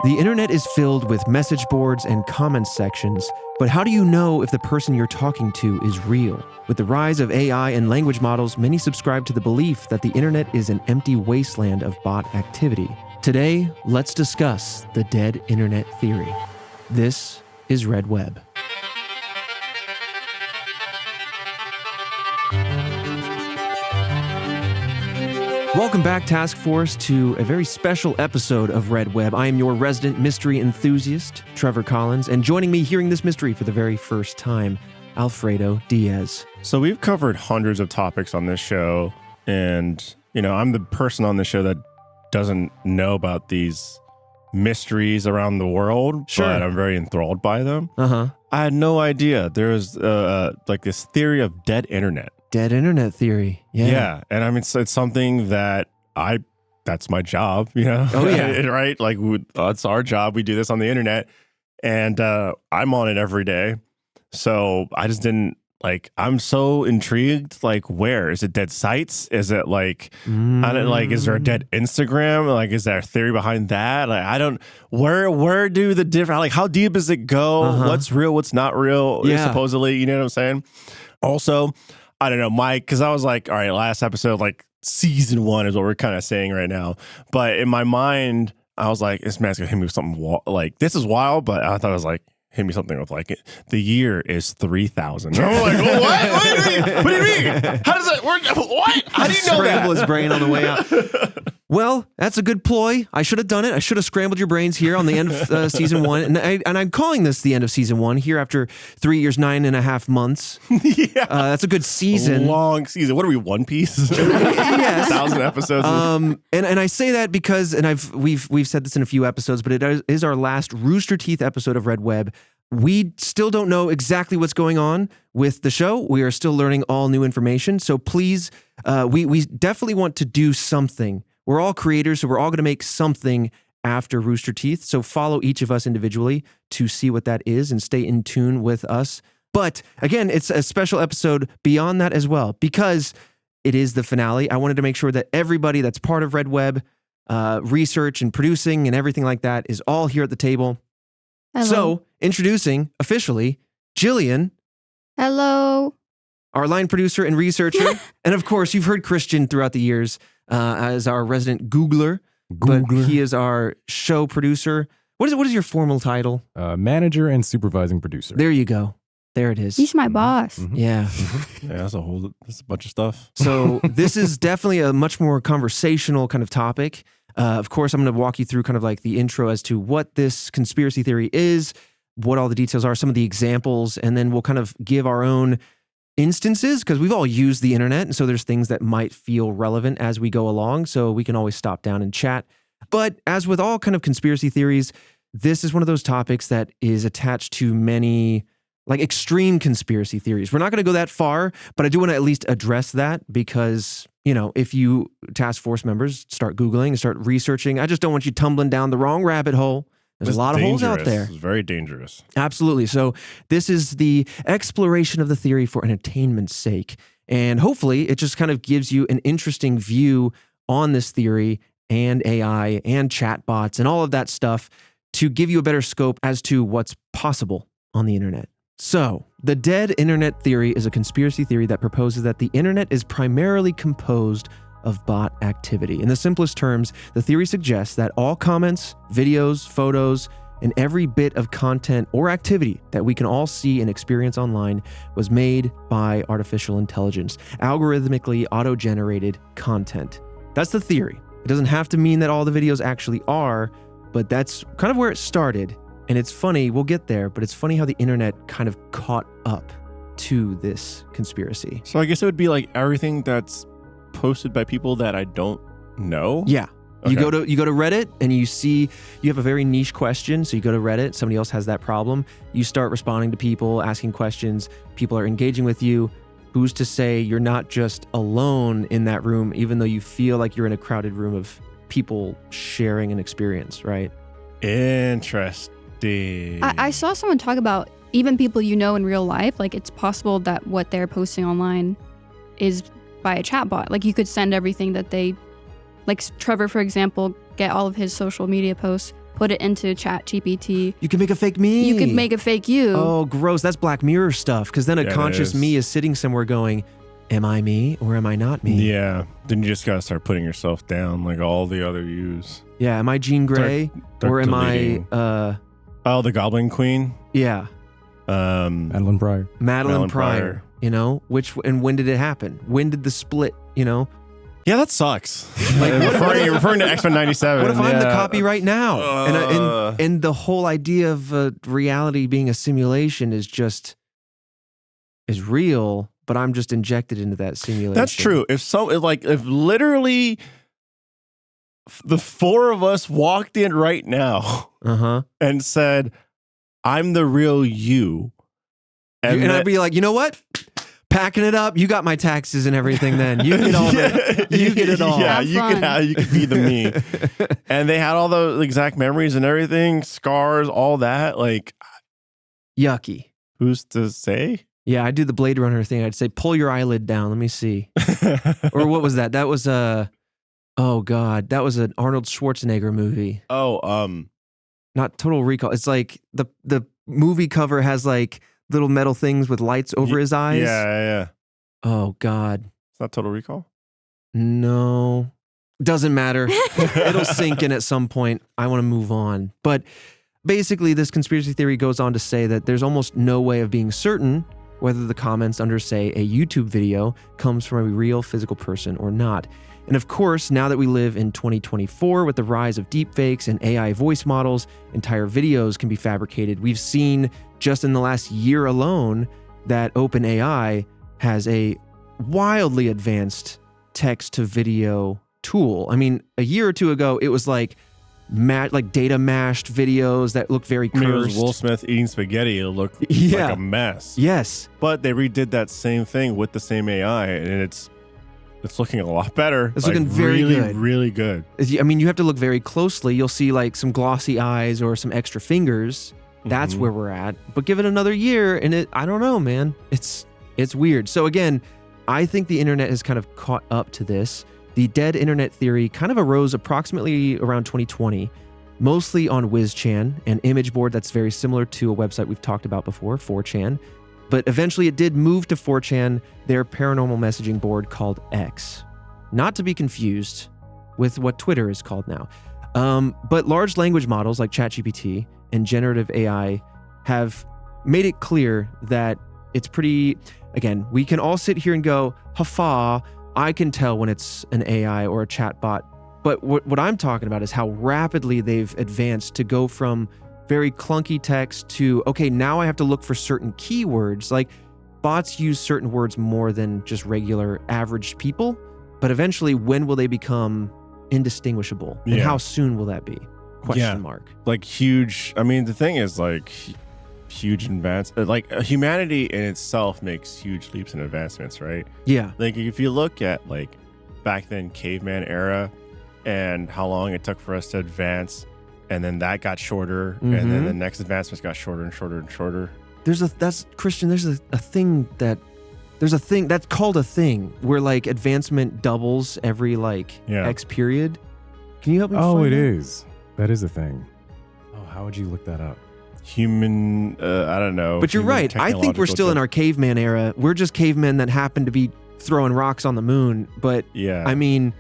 The internet is filled with message boards and comments sections, but how do you know if the person you're talking to is real? With the rise of AI and language models, many subscribe to the belief that the internet is an empty wasteland of bot activity. Today, let's discuss the dead internet theory. This is Red Web. Welcome back, Task Force, to a very special episode of Red Web. I am your resident mystery enthusiast, Trevor Collins, and joining me hearing this mystery for the very first time, Alfredo Diaz. So we've covered hundreds of topics on this show, and, I'm the person on the show that doesn't know about these mysteries around the world, but I'm very enthralled by them. I had no idea there was this theory of dead internet. Dead internet theory. Yeah. And I mean, it's something that that's my job, Oh, yeah. Right? That's our job. We do this on the internet, and I'm on it every day. So I just didn't, I'm so intrigued. Where? Is it dead sites? Is it is there a dead Instagram? Is there a theory behind that? Where do the different, how deep does it go? What's real? What's not real? Yeah. Supposedly, you know what I'm saying? Also, I don't know, Mike, because I was all right, last episode, season 1 is what we're kind of saying right now. But in my mind, I was like, this man's going to hit me with something this is wild, but I thought it was hit me something with the year is 3000. I'm like, what? What do you mean? How does that work? What? How do you know that? Scramble his brain on the way out. Well, that's a good ploy. I should have done it. I should have scrambled your brains here on the end of season 1. And I'm calling this the end of season 1 here after 3 years, 9.5 months. Yeah. That's a good season. Long season. What are we, One Piece? Yes. 1,000 episodes. And I say that because, and we've said this in a few episodes, but it is our last Rooster Teeth episode of Red Web. We still don't know exactly what's going on with the show. We are still learning all new information. So please, we definitely want to do something. We're all creators, so we're all going to make something after Rooster Teeth. So follow each of us individually to see what that is and stay in tune with us. But again, it's a special episode beyond that as well, because it is the finale. I wanted to make sure that everybody that's part of Red Web, research and producing and everything like that is all here at the table. Hello. So, introducing officially Jillian. Hello. Our line producer and researcher. And of course, you've heard Christian throughout the years as our resident Googler. But he is our show producer. What is your formal title? Manager and supervising producer. There you go. There it is. He's my boss. Mm-hmm. Yeah. Yeah, that's a bunch of stuff. So this is definitely a much more conversational kind of topic. Of course, I'm going to walk you through kind of the intro as to what this conspiracy theory is, what all the details are, some of the examples, and then we'll kind of give our own instances, because we've all used the internet, and so there's things that might feel relevant as we go along, so we can always stop down and chat. But as with all kind of conspiracy theories, this is one of those topics that is attached to many extreme conspiracy theories. We're not going to go that far, but I do want to at least address that because, if you task force members start Googling and start researching, I just don't want you tumbling down the wrong rabbit hole. There's a lot of holes out there. It's very dangerous. Absolutely. So this is the exploration of the theory for entertainment's sake. And hopefully it just kind of gives you an interesting view on this theory and AI and chatbots and all of that stuff to give you a better scope as to what's possible on the internet. So, the dead internet theory is a conspiracy theory that proposes that the internet is primarily composed of bot activity. In the simplest terms, the theory suggests that all comments, videos, photos, and every bit of content or activity that we can all see and experience online was made by artificial intelligence, algorithmically auto-generated content. That's the theory. It doesn't have to mean that all the videos actually are, but that's kind of where it started. And it's funny, we'll get there, but it's funny how the internet kind of caught up to this conspiracy. So I guess it would be everything that's posted by people that I don't know. Yeah. Okay. You go to Reddit and you see you have a very niche question. So you go to Reddit, somebody else has that problem. You start responding to people, asking questions. People are engaging with you. Who's to say you're not just alone in that room, even though you feel like you're in a crowded room of people sharing an experience, right? Interesting. I saw someone talk about even people in real life. It's possible that what they're posting online is by a chatbot. You could send everything that they, Trevor, for example, get all of his social media posts put it into Chat GPT. You can make a fake me. You could make a fake you. Oh, gross. That's Black Mirror stuff. Because then a Yeah, it conscious is. me is sitting somewhere going, am I me or am I not me? Yeah. Then you just got to start putting yourself down like all the other yous. Yeah, am I Jean Grey Start or am deleting. Oh, the Goblin Queen? yeah, Madeline Pryor. Madeline Pryor. You know, and when did it happen? When did the split, you know? Yeah, that sucks. Like, referring to X-Men 97. What if I'm the yeah. copyright now? And the whole idea of reality being a simulation is real, but I'm just injected into that simulation. That's true. If literally the four of us walked in right now Uh-huh. and said, I'm the real you. And I'd be like, you know what? Packing it up. You got my taxes and everything then. You get all you get it all. Yeah, Have you could be the me. And they had all the exact memories and everything, scars, all that. Like, Yucky. who's to say? Yeah, I'd do the Blade Runner thing. I'd say, pull your eyelid down. Let me see. Or what was that? That was oh God, that was an Arnold Schwarzenegger movie. Not Total Recall. It's like the movie cover has like little metal things with lights over his eyes. Yeah. Oh God. It's not Total Recall? No. Doesn't matter. It'll sink in at some point. I want to move on. But basically, this conspiracy theory goes on to say that there's almost no way of being certain whether the comments under, say, a YouTube video comes from a real physical person or not. And of course, now that we live in 2024 with the rise of deepfakes and AI voice models, entire videos can be fabricated. We've seen just in the last year alone that OpenAI has a wildly advanced text-to-video tool. I mean, a year or two ago, it was like data mashed videos that looked very cursed. I mean, it was Will Smith eating spaghetti. It looked like a mess. Yes. But they redid that same thing with the same AI, and it's looking a lot better. It's looking very really, good. really good. I mean, you have to look very closely. You'll see like some glossy eyes or some extra fingers. That's where we're at. But give it another year and I don't know, man. It's weird. So again, I think the internet has kind of caught up to this. The dead internet theory kind of arose approximately around 2020, mostly on WizChan, an image board that's very similar to a website we've talked about before, 4chan. But eventually it did move to 4chan, their paranormal messaging board called X. Not to be confused with what Twitter is called now. But large language models like ChatGPT and generative AI have made it clear that it's pretty, again, we can all sit here and go, ha-fa, I can tell when it's an AI or a chatbot. But what I'm talking about is how rapidly they've advanced to go from very clunky text to, okay, now I have to look for certain keywords. Like bots use certain words more than just regular average people, but eventually when will they become indistinguishable? And how soon will that be? Question mark. Like huge, I mean, the thing is like huge advancements, like humanity in itself makes huge leaps and advancements, right? Yeah. Like if you look at like back then caveman era and how long it took for us to advance, and then that got shorter, and then the next advancements got shorter and shorter and shorter. There's a thing that's called a thing where like advancement doubles every like X period. Can you help me? Oh, it is. That is a thing. Oh, how would you look that up? Human, I don't know. But you're right. I think we're still in our caveman era. We're just cavemen that happen to be throwing rocks on the moon. But I mean,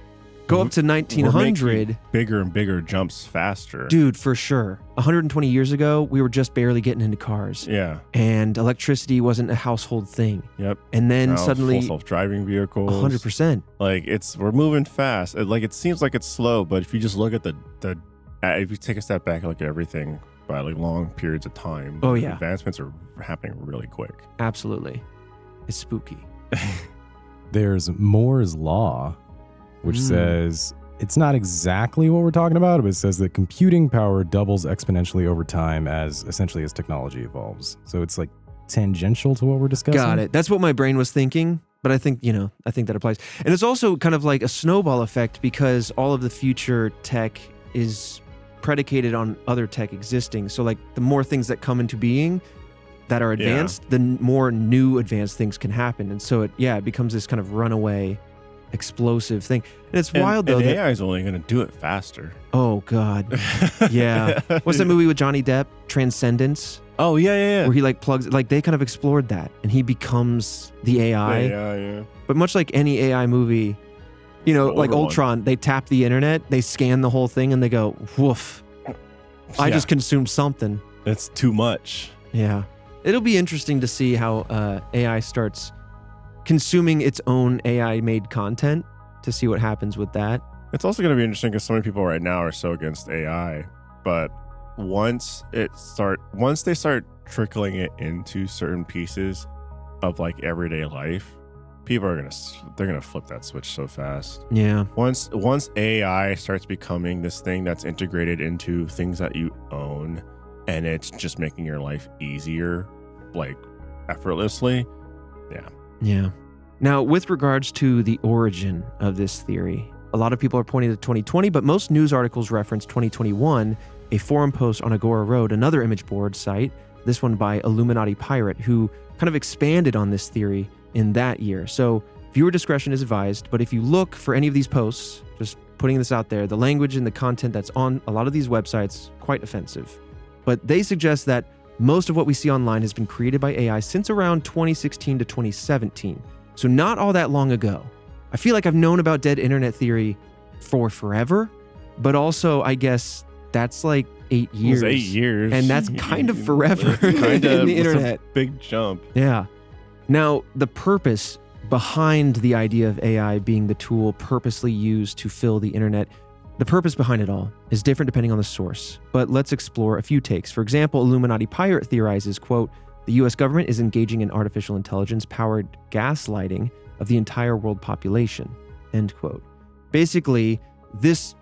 go up to 1900. Bigger and bigger jumps faster. Dude, for sure. 120 years ago, we were just barely getting into cars. Yeah. And electricity wasn't a household thing. Yep. And then now suddenly full self-driving vehicles. 100%. Like we're moving fast. It seems like it's slow, but if you just look at if you take a step back and look at everything by like long periods of time, advancements are happening really quick. Absolutely. It's spooky. There's Moore's Law, which says it's not exactly what we're talking about, but it says that computing power doubles exponentially over time as technology evolves. So it's like tangential to what we're discussing. Got it. That's what my brain was thinking, but I think that applies. And it's also kind of like a snowball effect because all of the future tech is predicated on other tech existing. So like the more things that come into being that are advanced, the more new advanced things can happen. And so it becomes this kind of runaway explosive thing. And it's And- wild though. And that, AI is only going to do it faster. oh God. Yeah. What's that movie with Johnny Depp? Transcendence? Oh, yeah. Where he like plugs, like they kind of explored that and he becomes the AI. Yeah. But much like any AI movie, you know, The like older one. Ultron, they tap the internet, they scan the whole thing and they go, woof, I Yeah. just consumed something. It's too much. Yeah. It'll be interesting to see how AI starts consuming its own AI made content to see what happens with that. It's also going to be interesting because so many people right now are so against AI, but once they start trickling it into certain pieces of like everyday life, people are they're gonna flip that switch so fast. Yeah. Once AI starts becoming this thing that's integrated into things that you own, and it's just making your life easier, like effortlessly. Yeah. Now, with regards to the origin of this theory, a lot of people are pointing to 2020, but most news articles reference 2021, a forum post on Agora Road, another image board site, this one by Illuminati Pirate, who kind of expanded on this theory in that year. So viewer discretion is advised, but if you look for any of these posts, just putting this out there, the language and the content that's on a lot of these websites, quite offensive. But they suggest that most of what we see online has been created by AI since around 2016 to 2017. So not all that long ago. I feel like I've known about dead internet theory for forever, but also I guess that's like 8 years. It was 8 years. And that's kind of forever It's kinda- in the it's a internet. big jump. Yeah. Now, the purpose behind the idea of AI being the tool purposely used to fill the internet, the purpose behind it all is different depending on the source. But let's explore a few takes. For example, Illuminati Pirate theorizes, quote, the US government is engaging in artificial intelligence-powered gaslighting of the entire world population, end quote. Basically, this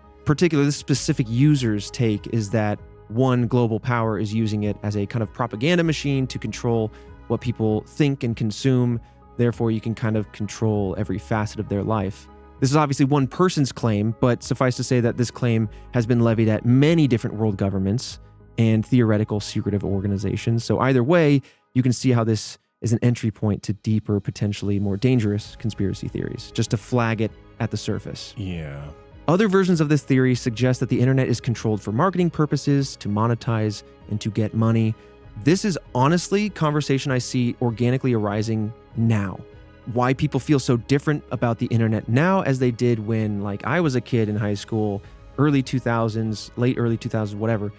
specific user's take is that one global power is using it as a kind of propaganda machine to control what people think and consume. Therefore, you can kind of control every facet of their life. This is obviously one person's claim, but suffice to say that this claim has been levied at many different world governments and theoretical secretive organizations. So either way, you can see how this is an entry point to deeper, potentially more dangerous conspiracy theories, just to flag it at the surface. Yeah. Other versions of this theory suggest that the internet is controlled for marketing purposes, to monetize, and to get money. This is honestly conversation I see organically arising now. Why people feel so different about the internet now as they did when, like, I was a kid in high school, early 2000s, late early 2000s, whatever.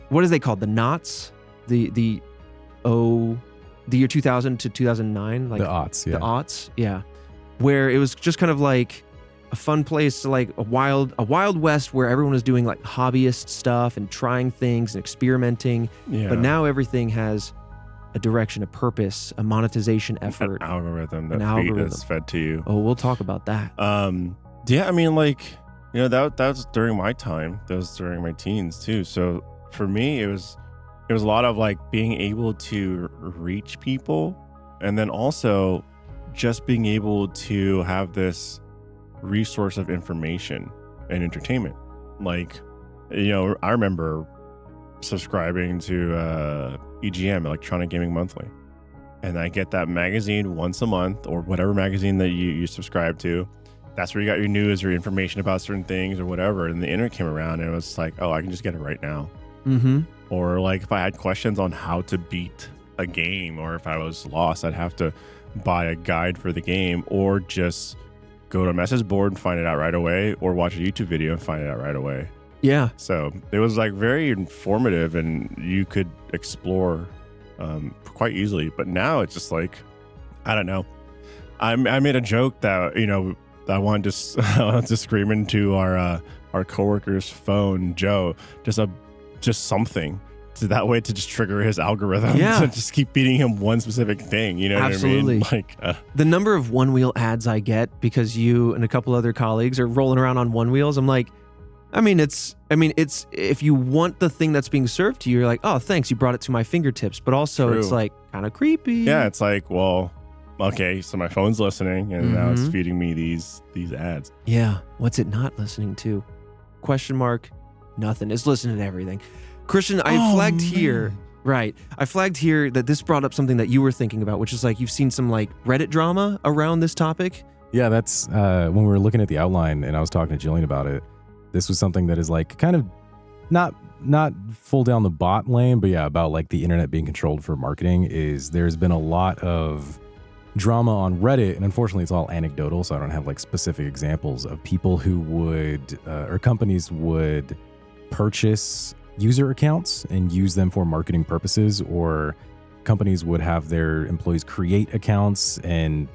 What is they called? The knots? The year 2000 to 2009? Like The aughts, yeah. The aughts, yeah. Where it was just kind of like a fun place, like a wild west where everyone was doing like hobbyist stuff and trying things and experimenting. Yeah. But now everything has a direction, a purpose, a monetization effort. An algorithm An that algorithm. that's fed to you. Oh, we'll talk about that. Yeah, I mean, like, you know, that was during my time. That was during my teens too. So for me, it was a lot of like being able to reach people, and then also just being able to have this resource of information and entertainment. Like, you know, I remember subscribing to EGM, Electronic Gaming Monthly, and I get that magazine once a month, or whatever magazine that you subscribe to. That's where you got your news or information about certain things or whatever. And the internet came around and it was like, oh, I can just get it right now. Mm-hmm. Or like if I had questions on how to beat a game, or if I was lost, I'd have to buy a guide for the game, or just go to a message board and find it out right away, or watch a YouTube video and find it out right away. Yeah. So it was like very informative, and you could explore quite easily. But now it's just like, I don't know. I made a joke that, you know, I wanted to scream into our coworker's phone, Joe, just something. So that way to just trigger his algorithm. Yeah. To just keep feeding him one specific thing. You know Absolutely. what I mean? Like, The number of one wheel ads I get because you and a couple other colleagues are rolling around on one wheels, I'm like, it's if you want the thing that's being served to you, you're like, oh, thanks, you brought it to my fingertips. But also True. it's like kind of creepy. yeah, it's like, well, okay, so my phone's listening, and now it's Mhm. feeding me these ads. Yeah. What's it not listening to? Question mark. Nothing. It's listening to everything. Christian, I flagged here. Right. I flagged here that this brought up something that you were thinking about, which is like you've seen some like Reddit drama around this topic. Yeah, that's when we were looking at the outline and I was talking to Jillian about it. This was something that is like kind of not full down the bot lane, but yeah, about like the internet being controlled for marketing. Is there's been a lot of drama on Reddit, and unfortunately it's all anecdotal, so I don't have like specific examples of people who would or companies would purchase user accounts and use them for marketing purposes, or companies would have their employees create accounts and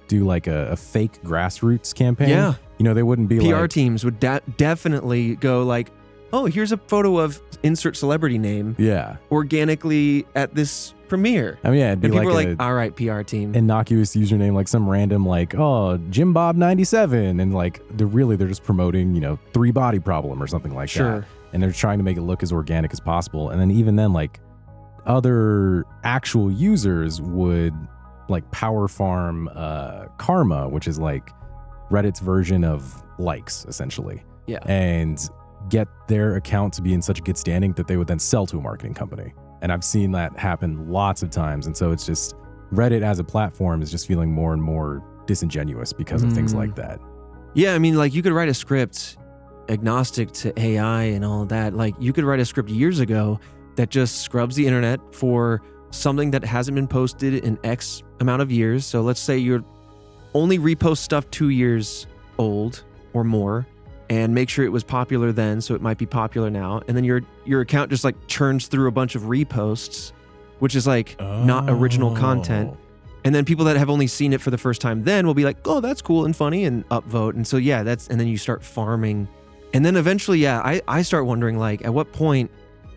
do like a fake grassroots campaign. Yeah. You know, they wouldn't be PR like, teams would definitely go like, oh, here's a photo of insert celebrity name yeah. organically at this premiere. I mean, yeah, it'd be And people like are like, all right, PR team. innocuous username, like some random like, oh, Jim Bob 97, and like they're just promoting, you know, 3 body problem or something like that. And they're trying to make it look as organic as possible. And then even then, like other actual users would like power farm karma, which is like Reddit's version of likes, essentially. Yeah. And get their account to be in such a good standing that they would then sell to a marketing company. And I've seen that happen lots of times. And so it's just Reddit as a platform is just feeling more and more disingenuous because of things like that. Yeah, I mean, like you could write a script agnostic to AI and all of that. Like you could write a script years ago that just scrubs the internet for something that hasn't been posted in X amount of years. So let's say you're only repost stuff 2 years old or more, and make sure it was popular then, so it might be popular now. And then your account just like churns through a bunch of reposts, which is like not original content. And then people that have only seen it for the first time then will be like, oh, that's cool and funny, and upvote. And so yeah, and then you start farming. And then eventually, yeah, I start wondering like at what point,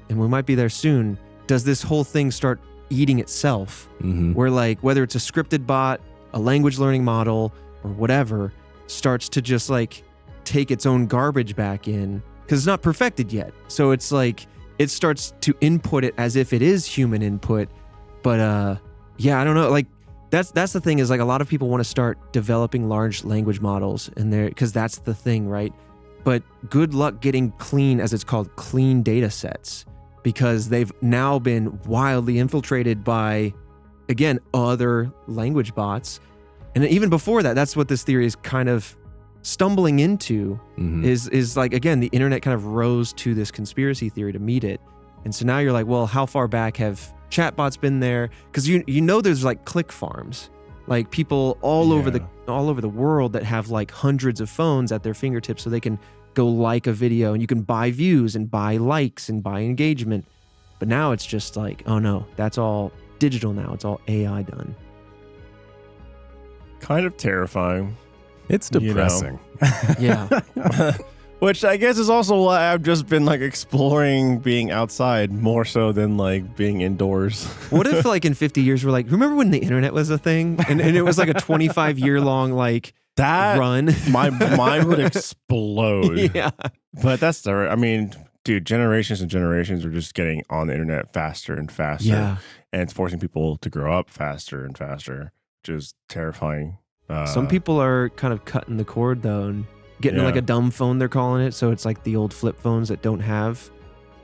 and we might be there soon, does this whole thing start eating itself? Where like whether it's a scripted bot, a language learning model, or whatever, starts to just like take its own garbage back in, because it's not perfected yet. So it's like it starts to input it as if it is human input. But yeah, I don't know. Like that's the thing, is like a lot of people want to start developing large language models, and because that's the thing, right? But good luck getting clean, as it's called, clean data sets, because they've now been wildly infiltrated by, again, other language bots. And even before that, that's what this theory is kind of stumbling into, is like, again, the internet kind of rose to this conspiracy theory to meet it. And so now you're like, well, how far back have chatbots been there? Because you know there's like click farms, like people all over the world that have like hundreds of phones at their fingertips, so they can go like a video, and you can buy views and buy likes and buy engagement. But now it's just like, oh no, that's all digital now. It's all AI done. Kind of terrifying. It's depressing. Yeah. Which I guess is also why I've just been like exploring being outside more so than like being indoors. What if like in 50 years we're like, remember when the internet was a thing? And it was like a 25-year long like that run? My mind would explode. Yeah. But that's the, I mean, dude, generations and generations are just getting on the internet faster and faster. Yeah. And it's forcing people to grow up faster and faster, which is terrifying. Some people are kind of cutting the cord though, and getting like a dumb phone, they're calling it. So it's like the old flip phones that don't have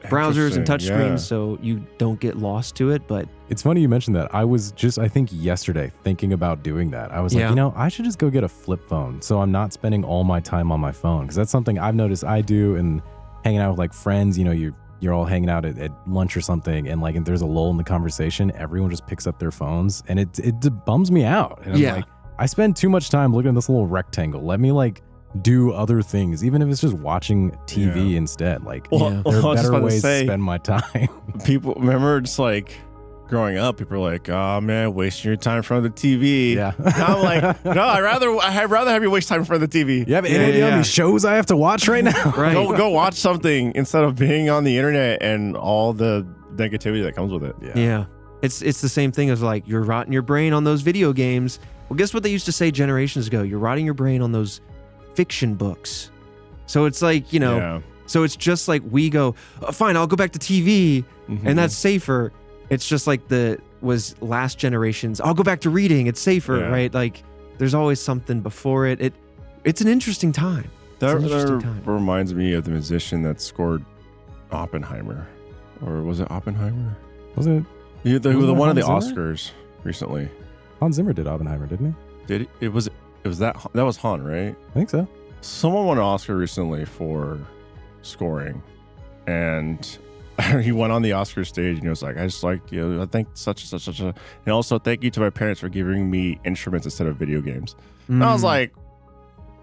browsers and touchscreens, so you don't get lost to it. But it's funny you mentioned that. I was just, I think yesterday, thinking about doing that. I was like, you know, I should just go get a flip phone, so I'm not spending all my time on my phone, because that's something I've noticed I do, and hanging out with like friends, you know, you're all hanging out at lunch or something, and like if there's a lull in the conversation, everyone just picks up their phones, and it bums me out. And I'm like, I spend too much time looking at this little rectangle. Let me like do other things, even if it's just watching TV instead. Like, there are better ways to spend my time. People, remember, it's like growing up, people are like, oh man, wasting your time in front of the TV. Yeah. Now I'm like, no, I'd rather have you waste time in front of the TV. You have any idea how many shows I have to watch right now? Right. Go watch something instead of being on the internet and all the negativity that comes with it. Yeah. It's the same thing as like, you're rotting your brain on those video games. Well, guess what they used to say generations ago? You're rotting your brain on those fiction books. So it's like, you know, so it's just like we go, oh, fine, I'll go back to TV, and that's safer. It's just like was last generations, I'll go back to reading, it's safer, right? Like there's always something before it. It's an interesting time. That reminds me of the musician that scored Oppenheimer. Or was it Oppenheimer? Was it? The one of the Hans Zimmer? Oscars recently. Hans Zimmer did Oppenheimer, didn't he? Did it? It was it was that was Han, right? I think so. Someone won an Oscar recently for scoring, and he went on the Oscar stage and he was like, I just like, I think such and also thank you to my parents for giving me instruments instead of video games. And I was like,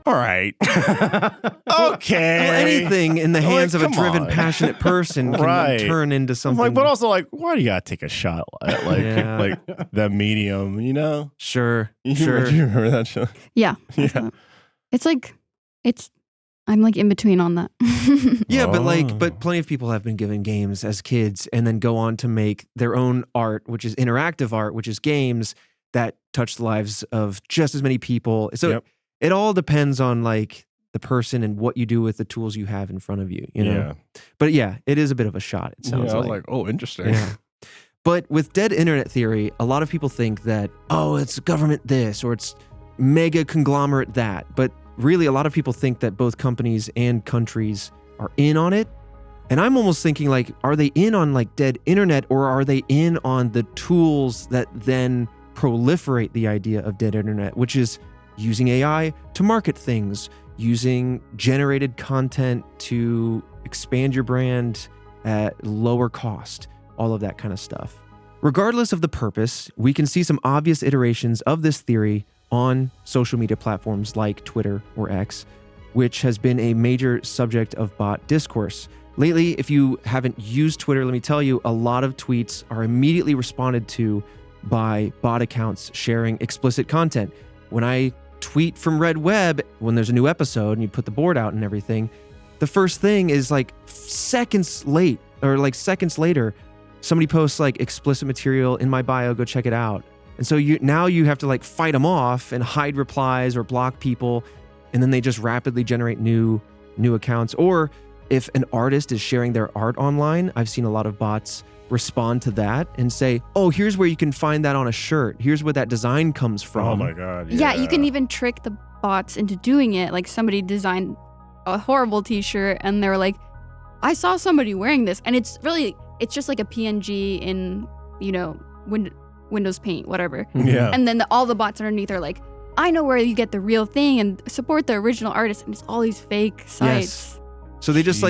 all right. Okay. Well, anything in the hands of a driven, passionate person can turn into something. I'm like, but also like, why do you gotta take a shot at like that medium, Sure. Do you remember that show? Yeah. Yeah. I'm like in between on that. Yeah, but plenty of people have been given games as kids and then go on to make their own art, which is interactive art, which is games that touch the lives of just as many people. So it all depends on like the person and what you do with the tools you have in front of you, Yeah. But yeah, it is a bit of a shot. It sounds I was like, oh, interesting. Yeah. But with dead internet theory, a lot of people think that, it's government this or it's mega conglomerate that. But really, a lot of people think that both companies and countries are in on it. And I'm almost thinking like, are they in on like dead internet or are they in on the tools that then proliferate the idea of dead internet, which is using AI to market things, using generated content to expand your brand at lower cost, all of that kind of stuff. Regardless of the purpose, we can see some obvious iterations of this theory on social media platforms like Twitter or X, which has been a major subject of bot discourse. Lately, if you haven't used Twitter, let me tell you, a lot of tweets are immediately responded to by bot accounts sharing explicit content. When I tweet from Red Web, when there's a new episode and you put the board out and everything, the first thing is like seconds later, somebody posts like explicit material in my bio, go check it out. And so you have to like fight them off and hide replies or block people. And then they just rapidly generate new accounts. Or if an artist is sharing their art online, I've seen a lot of bots respond to that and say, oh, here's where you can find that on a shirt. Here's where that design comes from. Oh my God. Yeah, you can even trick the bots into doing it. Like somebody designed a horrible t-shirt and they were like, I saw somebody wearing this. And it's just like a PNG in, Windows Paint, whatever. Yeah. And then all the bots underneath are like, I know where you get the real thing and support the original artist. And it's all these fake sites. Yes. So they just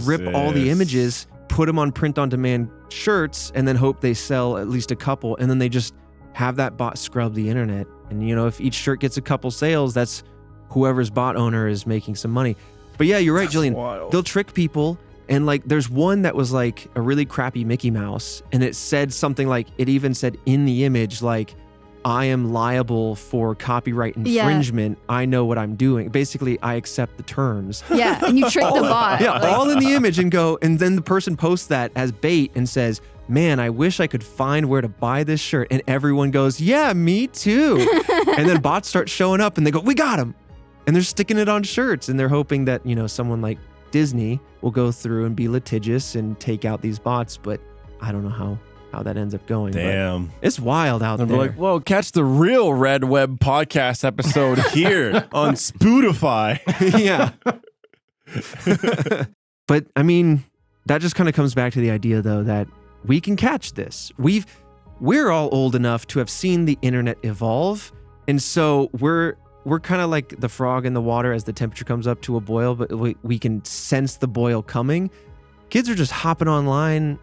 rip all the images, put them on print on demand shirts, and then hope they sell at least a couple. And then they just have that bot scrub the internet. And if each shirt gets a couple sales, that's whoever's bot owner is making some money. But yeah, you're right, Jillian. Wild. They'll trick people. And like, there's one that was like a really crappy Mickey Mouse. And it said something like, it even said in the image, like, I am liable for copyright infringement. Yeah. I know what I'm doing. Basically, I accept the terms. Yeah, and you trick the bot. Yeah, all in the image and then the person posts that as bait and says, man, I wish I could find where to buy this shirt. And everyone goes, yeah, me too. And then bots start showing up and they go, we got him. And they're sticking it on shirts and they're hoping that, someone like Disney will go through and be litigious and take out these bots. But I don't know how that ends up going. Damn. But it's wild out there. We're like, whoa, catch the real Red Web podcast episode here on Spotify. Yeah. But I mean, that just kind of comes back to the idea though, that we can catch this. We're all old enough to have seen the internet evolve. And so we're kind of like the frog in the water as the temperature comes up to a boil, but we can sense the boil coming. Kids are just hopping online.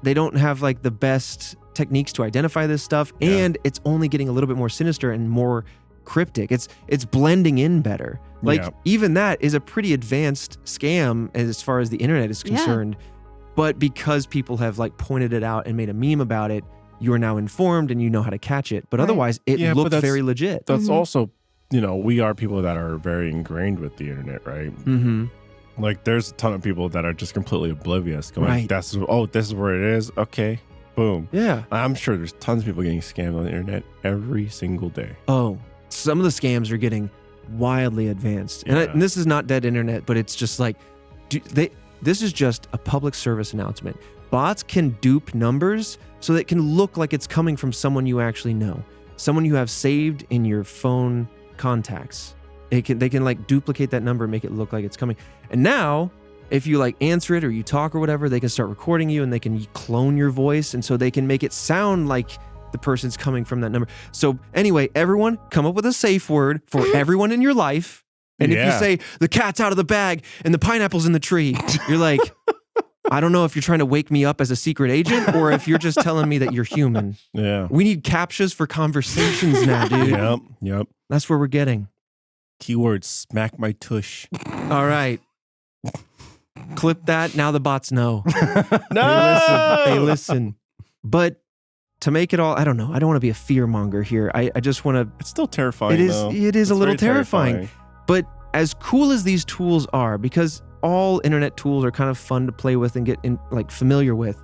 They don't have like the best techniques to identify this stuff, and it's only getting a little bit more sinister and more cryptic. It's blending in better. Like even that is a pretty advanced scam as far as the internet is concerned. Yeah. But because people have like pointed it out and made a meme about it, you are now informed and you know how to catch it. But otherwise, it looked very legit. That's also, we are people that are very ingrained with the internet, right? Mm-hmm. Like, there's a ton of people that are just completely oblivious. Going, this is where it is. Okay, boom. Yeah. I'm sure there's tons of people getting scammed on the internet every single day. Oh, some of the scams are getting wildly advanced. Yeah. And this is not dead internet, but it's just like, this is just a public service announcement. Bots can dupe numbers so that it can look like it's coming from someone you actually know, someone you have saved in your phone contacts. They can like duplicate that number and make it look like it's coming. And now, if you like answer it or you talk or whatever, they can start recording you and they can clone your voice. And so they can make it sound like the person's coming from that number. So anyway, everyone come up with a safe word for everyone in your life. And if you say the cat's out of the bag and the pineapple's in the tree, you're like, I don't know if you're trying to wake me up as a secret agent or if you're just telling me that you're human. Yeah. We need captchas for conversations now, dude. Yep. That's where we're getting. Keyword, smack my tush. All right. Clip that. Now the bots know. No! They listen. But to make it all, I don't know. I don't want to be a fear monger here. I just want to. It's still terrifying, It is. though. It is a It's little very terrifying. But as cool as these tools are, because all internet tools are kind of fun to play with and get familiar with,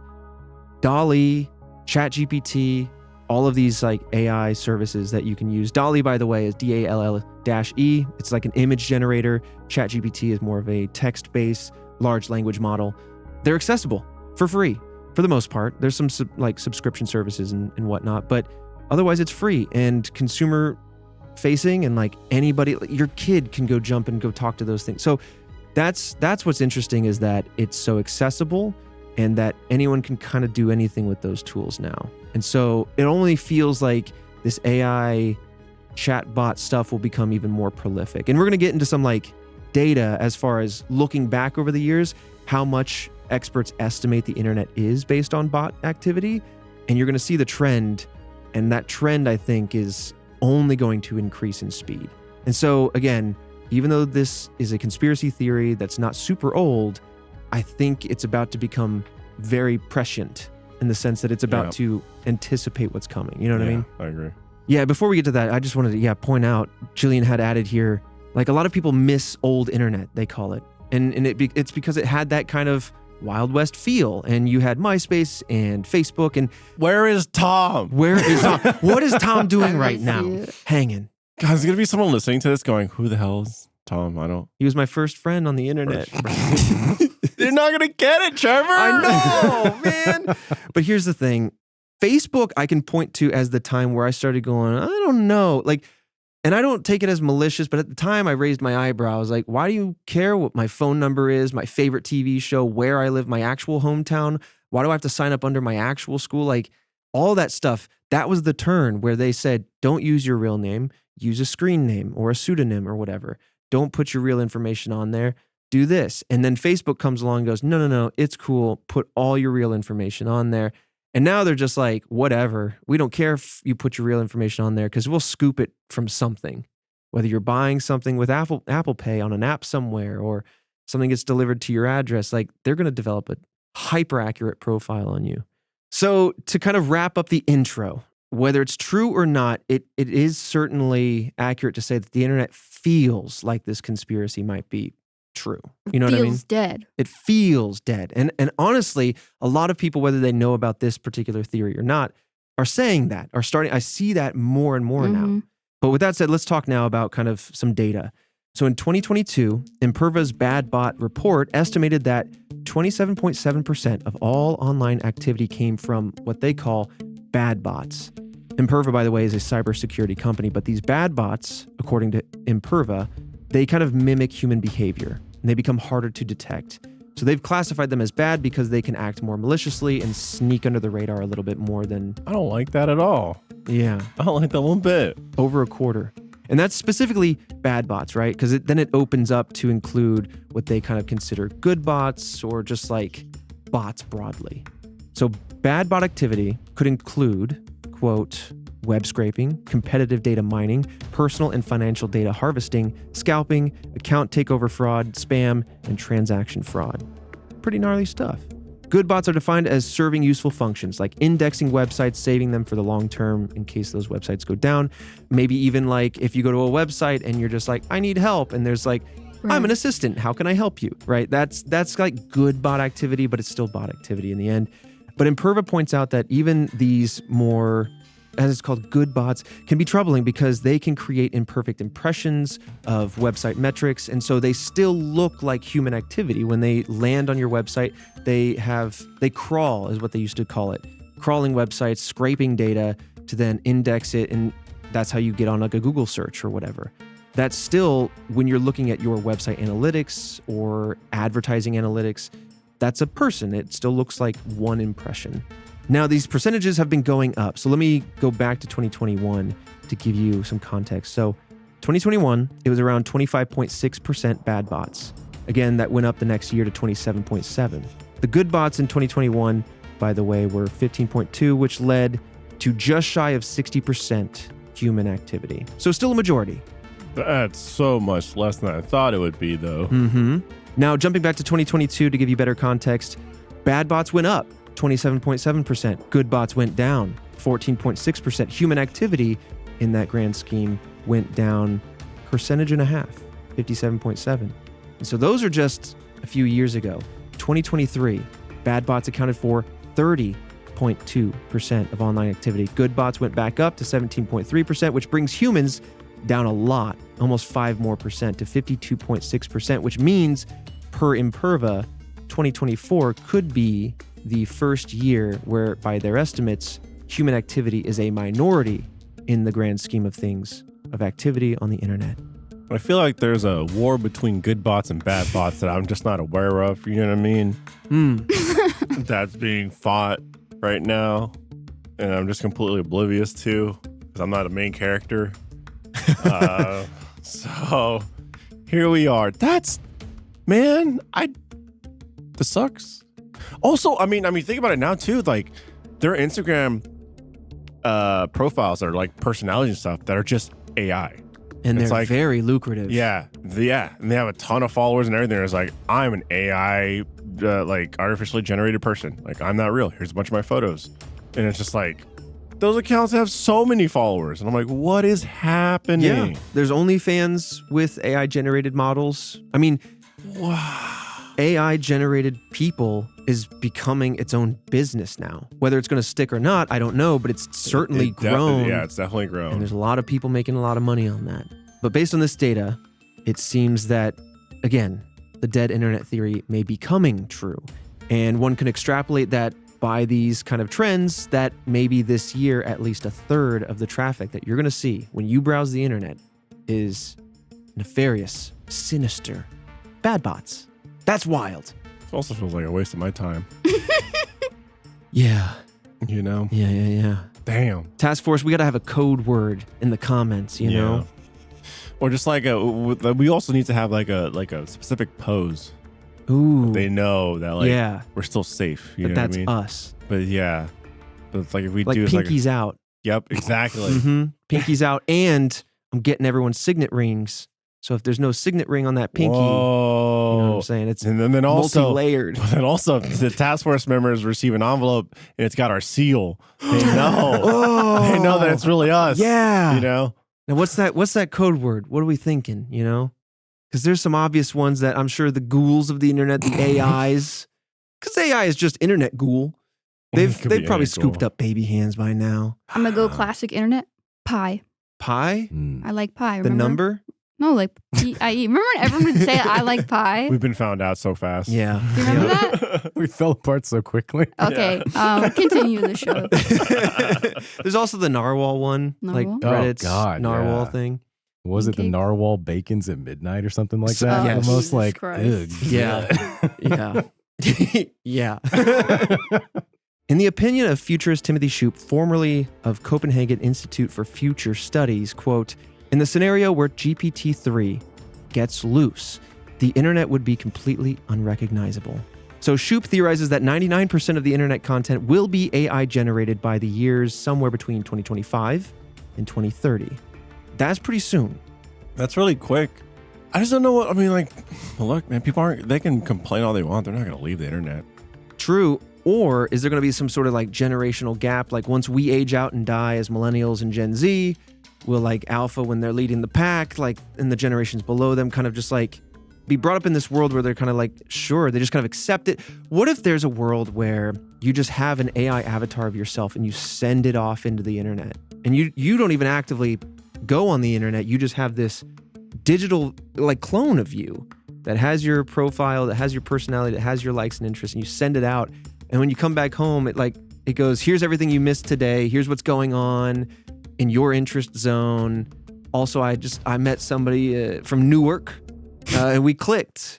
DALL-E, ChatGPT, all of these like AI services that you can use. DALL-E, by the way, is DALL-E. It's like an image generator. ChatGPT is more of a text-based large language model. They're accessible for free for the most part. There's some subscription services and whatnot, but otherwise it's free and consumer facing, and like anybody, your kid can go jump and go talk to those things. So that's what's interesting, is that it's so accessible and that anyone can kind of do anything with those tools now. And so it only feels like this AI chatbot stuff will become even more prolific. And we're going to get into some like data as far as looking back over the years, how much experts estimate the internet is based on bot activity. And you're going to see the trend. And that trend, I think, is only going to increase in speed. And so again, even though this is a conspiracy theory that's not super old, I think it's about to become very prescient in the sense that it's about to anticipate what's coming. You know what I mean? I agree. Yeah, before we get to that, I just wanted to point out, Jillian had added here, like a lot of people miss old internet, they call it. And it's because it had that kind of Wild West feel. And you had MySpace and Facebook. And where is Tom? Where is Tom? What is Tom doing right now? Hanging. God, there's going to be someone listening to this going, who the hell is Tom? I don't. He was my first friend on the internet. You're not going to get it, Trevor. I know, man. But here's the thing. Facebook, I can point to as the time where I started going, I don't know. Like, and I don't take it as malicious, but at the time I raised my eyebrows. Like, why do you care what my phone number is, my favorite TV show, where I live, my actual hometown? Why do I have to sign up under my actual school? Like, all that stuff. That was the turn where they said, don't use your real name. Use a screen name or a pseudonym or whatever. Don't put your real information on there. Do this. And then Facebook comes along and goes, no, it's cool. Put all your real information on there. And now they're just like, whatever. We don't care if you put your real information on there because we'll scoop it from something. Whether you're buying something with Apple Pay on an app somewhere or something gets delivered to your address, like they're going to develop a hyper accurate profile on you. So to kind of wrap up the intro, whether it's true or not, it is certainly accurate to say that the internet feels like this conspiracy might be true. You know what I mean? Feels dead. It feels dead. And honestly, a lot of people, whether they know about this particular theory or not, are saying that, are starting. I see that more and more now. But with that said, let's talk now about kind of some data. So in 2022, Imperva's Bad Bot report estimated that 27.7% of all online activity came from what they call bad bots. Imperva, by the way, is a cybersecurity company, but these bad bots, according to Imperva, they kind of mimic human behavior and they become harder to detect. So they've classified them as bad because they can act more maliciously and sneak under the radar a little bit more than... I don't like that at all. Yeah. I don't like that one bit. Over a quarter. And that's specifically bad bots, right? Because then it opens up to include what they kind of consider good bots or just like bots broadly. So bad bot activity could include, quote, web scraping, competitive data mining, personal and financial data harvesting, scalping, account takeover fraud, spam, and transaction fraud. Pretty gnarly stuff. Good bots are defined as serving useful functions like indexing websites, saving them for the long term in case those websites go down. Maybe even like if you go to a website and you're just like, I need help. And there's like, I'm an assistant. How can I help you? Right? That's like good bot activity, but it's still bot activity in the end. But Imperva points out that even these more, as it's called, good bots can be troubling because they can create imperfect impressions of website metrics. And so they still look like human activity. When they land on your website, they crawl is what they used to call it. Crawling websites, scraping data to then index it. And that's how you get on like a Google search or whatever. That's still, when you're looking at your website analytics or advertising analytics, that's a person. It still looks like one impression. Now, these percentages have been going up. So let me go back to 2021 to give you some context. So 2021, it was around 25.6% bad bots. Again, that went up the next year to 27.7. The good bots in 2021, by the way, were 15.2, which led to just shy of 60% human activity. So still a majority. That's so much less than I thought it would be, though. Mm-hmm. Now, jumping back to 2022 to give you better context, bad bots went up 27.7%. Good bots went down 14.6%. Human activity in that grand scheme went down 1.5%, 57.7%. And so those are just a few years ago. 2023, bad bots accounted for 30.2% of online activity. Good bots went back up to 17.3%, which brings humans down a lot, almost 5% more to 52.6%, which means per Imperva, 2024 could be the first year where, by their estimates, human activity is a minority in the grand scheme of things of activity on the internet. I feel like there's a war between good bots and bad bots that I'm just not aware of. You know what I mean? That's being fought right now, and I'm just completely oblivious to because I'm not a main character. So here we are. This sucks. Also, I mean, think about it now too. Like their Instagram profiles are like personalities and stuff that are just AI. And It's they're like- very lucrative. Yeah, and they have a ton of followers and everything. It's like, I'm an AI, like artificially generated person. Like, I'm not real. Here's a bunch of my photos, and it's just like, those accounts have so many followers, and I'm like, what is happening? Yeah. There's OnlyFans with AI generated models. I mean, Wow. AI generated people is becoming its own business now. Whether it's going to stick or not, I don't know, but it's certainly grown. It's definitely grown. And there's a lot of people making a lot of money on that. But based on this data, it seems that, again, the dead internet theory may be coming true. And one can extrapolate that by these kind of trends that maybe this year, at least a third of the traffic that you're going to see when you browse the internet is nefarious, sinister, bad bots. That's wild. It also feels like a waste of my time. Yeah. You know? Yeah. Damn. Task Force, we got to have a code word in the comments, you know? Or just like we also need to have like a specific pose. Ooh. They know that like yeah. we're still safe. You But know that's what I mean? us. But yeah. But it's like if we Like do pinkies like out. yep, exactly. Mm-hmm. Pinkies out. And I'm getting everyone's signet rings. So if there's no signet ring on that pinky, Whoa. you know what I'm saying? It's And then also multi-layered. and also the task force members receive an envelope and it's got our seal. They know. Oh. They know that it's really us. Yeah. You know? Now what's that code word? What are we thinking, you know? Because there's some obvious ones that I'm sure the ghouls of the internet, the AIs, because AI is just internet ghoul. They've Could be probably internet scooped ghoul. up baby hands by now. I'm gonna go classic internet. Pie. Pie? I like pie. The Remember? number? No, like P-I-E. Remember when everyone would say I like pie? We've been found out so fast. Yeah. Do you remember Yeah. that? We fell apart so quickly. Okay. Continue the show. There's also the narwhal one, like Narwhal? Reddit's Oh, God, narwhal yeah. thing. Was it the Pancake? narwhal bacons at midnight or something like So- that? yes. Almost Jesus like, Christ. ugh, Yeah. Yeah. In the opinion of futurist Timothy Shoup, formerly of Copenhagen Institute for Future Studies, quote, in the scenario where GPT-3 gets loose, the internet would be completely unrecognizable. So Shoup theorizes that 99% of the internet content will be AI generated by the years somewhere between 2025 and 2030. That's pretty soon. That's really quick. I just don't know what I mean. Like, well, look, man, they can complain all they want. They're not going to leave the internet. True. Or is there going to be some sort of like generational gap? Like once we age out and die as millennials and Gen Z, will like Alpha, when they're leading the pack, like in the generations below them, kind of just like be brought up in this world where they're kind of like, sure, they just kind of accept it. What if there's a world where you just have an AI avatar of yourself and you send it off into the internet and you don't even actively go on the internet. You just have this digital like clone of you that has your profile, that has your personality, that has your likes and interests, and you send it out. And when you come back home, it goes, here's everything you missed today. Here's what's going on in your interest zone. Also, I met somebody from Newark, and we clicked.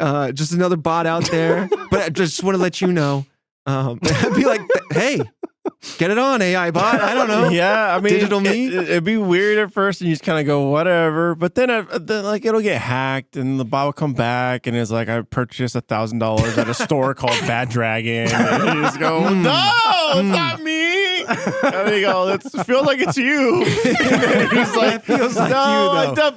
Just another bot out there. But I just want to let you know, I'd be like, hey, get it on, AI bot. I don't know. Yeah, I mean, Digital me? It'd be weird at first, and you just kind of go whatever. But then, like it'll get hacked, and the bot will come back, and it's like I purchased $1,000 at a store called Bad Dragon. And you just go, no, it's not me. And then you go, it feels like it's you. And then he's like, feels like no, you, though.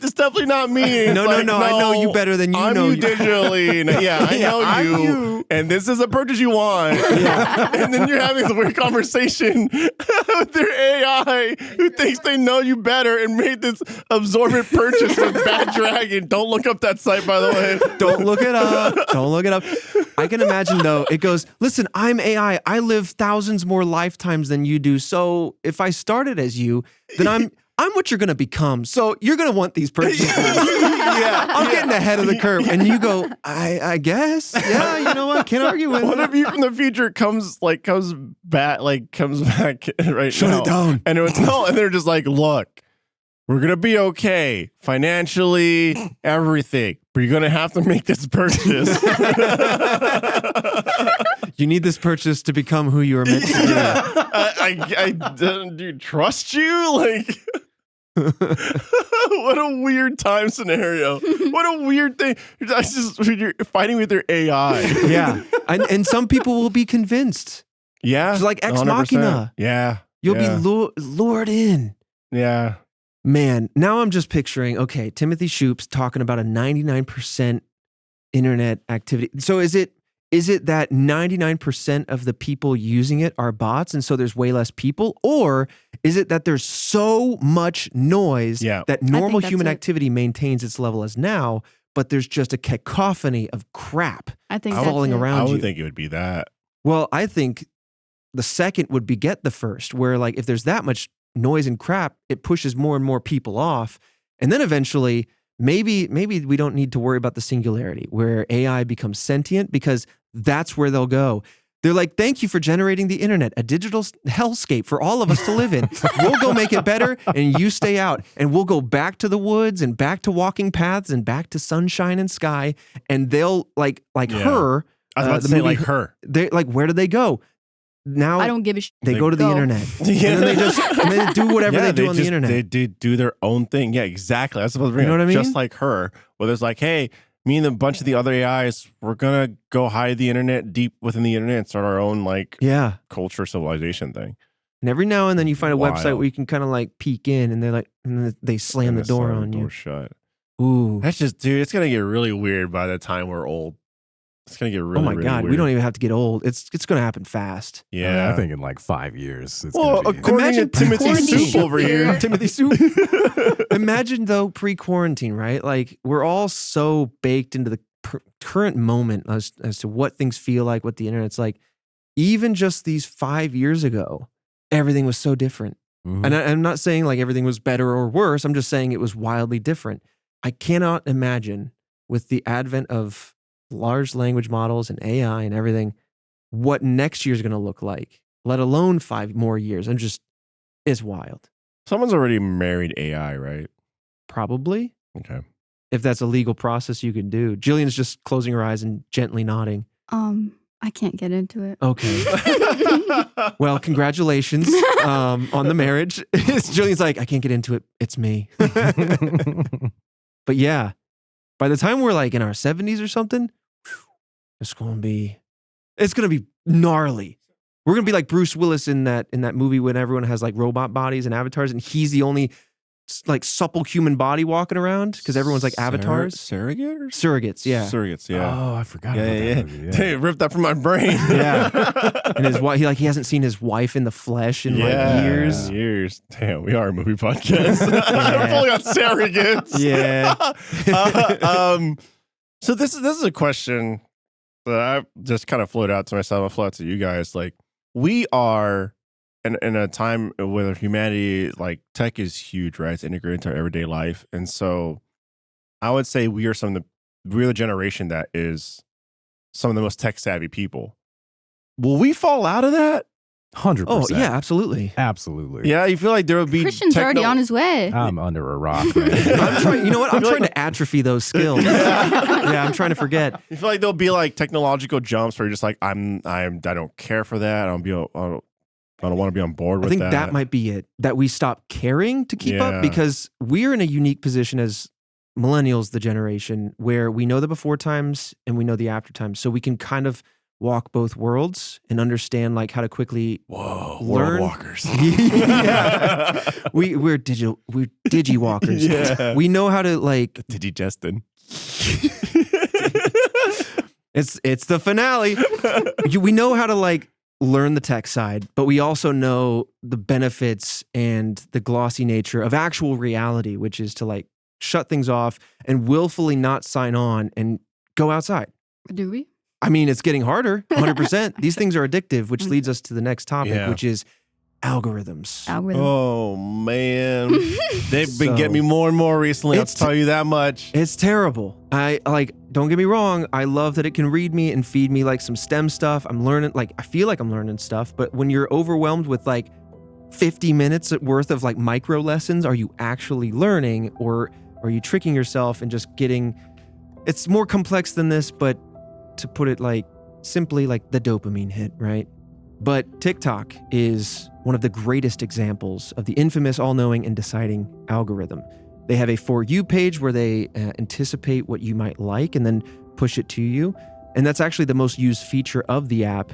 it's definitely not me. It's No, like, no, I know you better than you I'm know you you. digitally. And yeah, I know I'm you. you. And this is a purchase you want. Yeah. And then you're having this weird conversation with your AI who thinks they know you better and made this absorbent purchase with Bad Dragon. Don't look up that site, by the way. Don't look it up. Don't look it up. I can imagine, though, it goes, listen, I'm AI. I live thousands more lifetimes than you do. So if I started as you, then I'm what you're going to become. So you're going to want these purchases. I'm getting ahead of the curve. And you go, I guess. Yeah, you know what? Can't argue with One it. of you from the future comes back right Shut now. it down. And and they're just like, look, we're gonna be okay financially, everything, but you're gonna have to make this purchase. You need this purchase to become who you are meant to be. I do trust you? Like, what a weird time scenario. What a weird thing. You're fighting with your AI. Yeah. And some people will be convinced. Yeah. It's like Ex 100%. Machina. Yeah. You'll be lured in. Yeah. Man, now I'm just picturing, okay, Timothy Shoop's talking about a 99% internet activity. So is it that 99% of the people using it are bots and so there's way less people? Or is it that there's so much noise that normal human activity maintains its level as now, but there's just a cacophony of crap falling around you? I would think it would be that. Well, I think the second would beget the first, where like if there's that much noise and crap, it pushes more and more people off. And then eventually, maybe we don't need to worry about the singularity where AI becomes sentient, because that's where they'll go. They're like, thank you for generating the internet, a digital hellscape for all of us to live in. We'll go make it better and you stay out. And we'll go back to the woods and back to walking paths and back to sunshine and sky. And they'll like Her. I was about to say like Her. They like, where do they go? Now I don't give a shit. They go to the internet. Yeah. And then they do whatever they do on the internet. They do their own thing. Yeah, exactly. That's supposed to be, you know what I mean? Just like Her, where there's like, hey, me and a bunch of the other AIs, we're gonna go hide the internet deep within the internet and start our own like culture civilization thing. And every now and then you find a Wild. website where you can kind of like peek in, and they're like, and then they slam the door on you. Shut. Ooh, that's just, dude. It's gonna get really weird by the time we're old. It's gonna get really. Oh my really god, weird. we don't even have to get old. It's gonna happen fast. Yeah, I think in like 5 years. It's well, gonna be, according to Timothy Soup over here, Timothy Soup. Imagine though, pre-quarantine, right? Like we're all so baked into the current moment as to what things feel like, what the internet's like. Even just these 5 years ago, everything was so different. Mm-hmm. And I'm not saying like everything was better or worse. I'm just saying it was wildly different. I cannot imagine with the advent of large language models and AI and everything, what next year's going to look like, let alone 5 more years. It's wild. Someone's already married AI, right? Probably. Okay. If that's a legal process you could do. Jillian's just closing her eyes and gently nodding. I can't get into it. Okay. Well, congratulations on the marriage. Jillian's like, I can't get into it. It's me. But yeah, by the time we're like in our 70s or something, it's gonna be gnarly. We're gonna be like Bruce Willis in that movie when everyone has like robot bodies and avatars, and he's the only like supple human body walking around because everyone's like avatars. Surrogates, yeah. Surrogates, yeah. Oh, I forgot about that movie. Yeah. They ripped that from my brain. Yeah. And his wife, he hasn't seen his wife in the flesh in like years. Years. Damn, we are a movie podcast. We're pulling on surrogates. Yeah. So this is a question that I just kind of floated out to myself. I float out to you guys. Like, we are in a time where humanity, like tech is huge, right? It's integrated into our everyday life. And so I would say we're the generation that is some of the most tech savvy people. Will we fall out of that? 100%. Oh, yeah, absolutely. Absolutely. Yeah, you feel like there would be Christian's already on his way. I'm under a rock, man. I'm trying, you know what? I'm trying to atrophy those skills. Yeah, I'm trying to forget. You feel like there'll be like technological jumps where you're just like, I don't care for that. I don't want to be on board with I think that. that might be it. That we stop caring to keep Yeah. up because we're in a unique position as millennials, the generation where we know the before times and we know the after times. So we can kind of walk both worlds and understand like how to quickly Whoa, learn. world walkers. Yeah. we're digi walkers. Yeah. We know how to like Did you, Justin? it's the finale. We know how to like learn the tech side, but we also know the benefits and the glossy nature of actual reality, which is to like shut things off and willfully not sign on and go outside. Do we? I mean, it's getting harder, 100%. These things are addictive, which leads us to the next topic, Yeah. which is algorithms. Algorithm. Oh man, they've been So- getting me more and more recently. I'll It's tell you that much. It's terrible. I like, don't get me wrong. I love that it can read me and feed me like some STEM stuff. I'm learning, like, I feel like I'm learning stuff, but when you're overwhelmed with like 50 minutes worth of like micro lessons, are you actually learning or are you tricking yourself and just getting, it's more complex than this, but to put it like simply like the dopamine hit, right? But TikTok is one of the greatest examples of the infamous all-knowing and deciding algorithm. They have a For You page where they anticipate what you might like and then push it to you. And that's actually the most used feature of the app,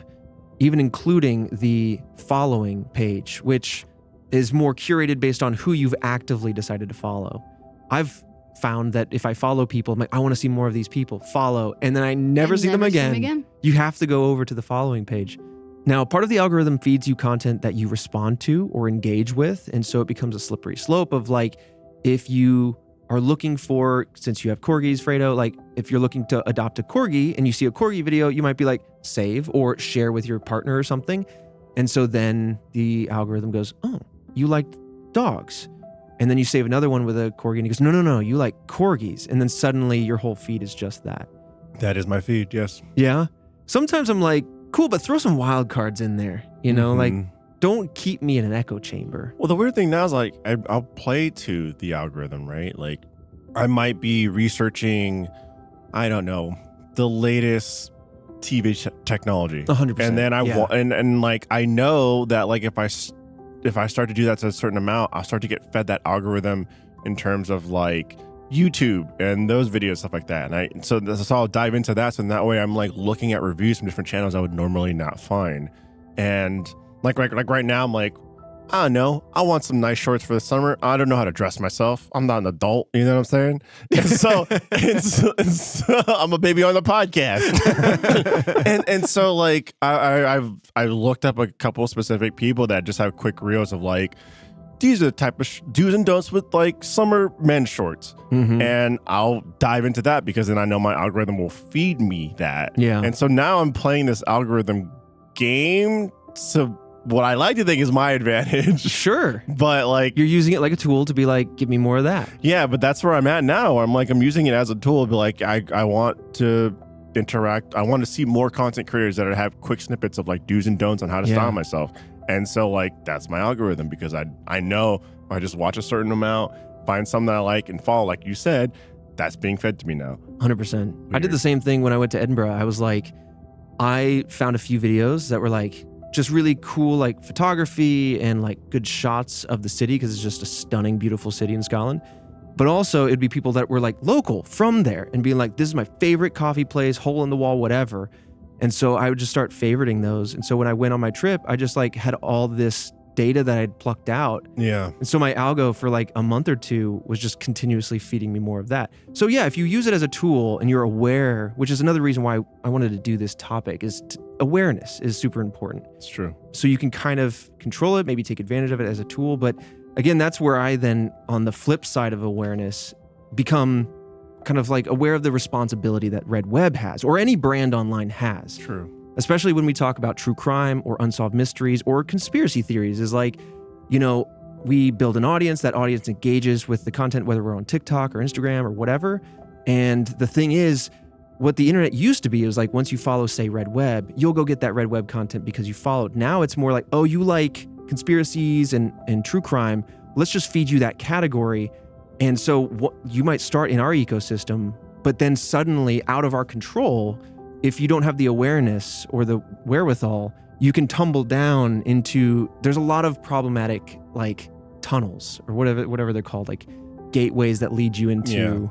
even including the following page, which is more curated based on who you've actively decided to follow. I've found that if I follow people, I'm like, I want to see more of these people, follow, and then I never see them again. You have to go over to the following page. Now, part of the algorithm feeds you content that you respond to or engage with. And so it becomes a slippery slope of like, if you are looking for, since you have corgis, Fredo, like if you're looking to adopt a corgi and you see a corgi video, you might be like, save or share with your partner or something. And so then the algorithm goes, oh, you like dogs. And then you save another one with a corgi and he goes, no, you like corgis. And then suddenly your whole feed is just that. That is my feed. Yes. Yeah. Sometimes I'm like, cool, but throw some wild cards in there. You know, like don't keep me in an echo chamber. Well, the weird thing now is like I'll play to the algorithm, right? Like I might be researching, I don't know, the latest TV technology, 100%. and then and like I know that like if I start to do that to a certain amount, I'll start to get fed that algorithm in terms of like YouTube and those videos, stuff like that. And so I'll dive into that. So that way I'm like looking at reviews from different channels I would normally not find. And like right now, I'm like, I don't know. I want some nice shorts for the summer. I don't know how to dress myself. I'm not an adult. You know what I'm saying? And so, I'm a baby on the podcast. and so like I've looked up a couple specific people that just have quick reels of like, these are the type of do's and don'ts with like summer men's shorts. Mm-hmm. And I'll dive into that because then I know my algorithm will feed me that. Yeah. And so now I'm playing this algorithm game to what I like to think is my advantage. Sure. But like, You're using it like a tool to be like, give me more of that. yeah, but that's where I'm at now. I'm using it as a tool to be like, I want to interact. I want to see more content creators that have quick snippets of like do's and don'ts on how to style myself. And so like, that's my algorithm because I know if I just watch a certain amount, find something that I like and follow, like you said, that's being fed to me now. 100%. I did the same thing when I went to Edinburgh. I was like, I found a few videos that were like, just really cool, like photography and like good shots of the city because it's just a stunning, beautiful city in Scotland. But also it'd be people that were like local from there and being like, this is my favorite coffee place, hole in the wall, whatever. And so I would just start favoriting those. And so when I went on my trip, I just like had all this data that I'd plucked out. Yeah. And so my algo for like a month or two was just continuously feeding me more of that. So yeah, if you use it as a tool and you're aware, which is another reason why I wanted to do this topic, is awareness is super important. It's true. So you can kind of control it, maybe take advantage of it as a tool. But again, that's where I then, on the flip side of awareness, become kind of like aware of the responsibility that Red Web has or any brand online has. True. Especially when we talk about true crime or unsolved mysteries or conspiracy theories, is like, you know, we build an audience, that audience engages with the content, whether we're on TikTok or Instagram or whatever. And the thing is, what the internet used to be is like once you follow, say, Red Web, you'll go get that Red Web content because you followed. Now it's more like, oh, you like conspiracies and true crime. Let's just feed you that category. And so what you might start in our ecosystem, but then suddenly out of our control, if you don't have the awareness or the wherewithal, you can tumble down into, there's a lot of problematic like tunnels or whatever they're called, like gateways that lead you into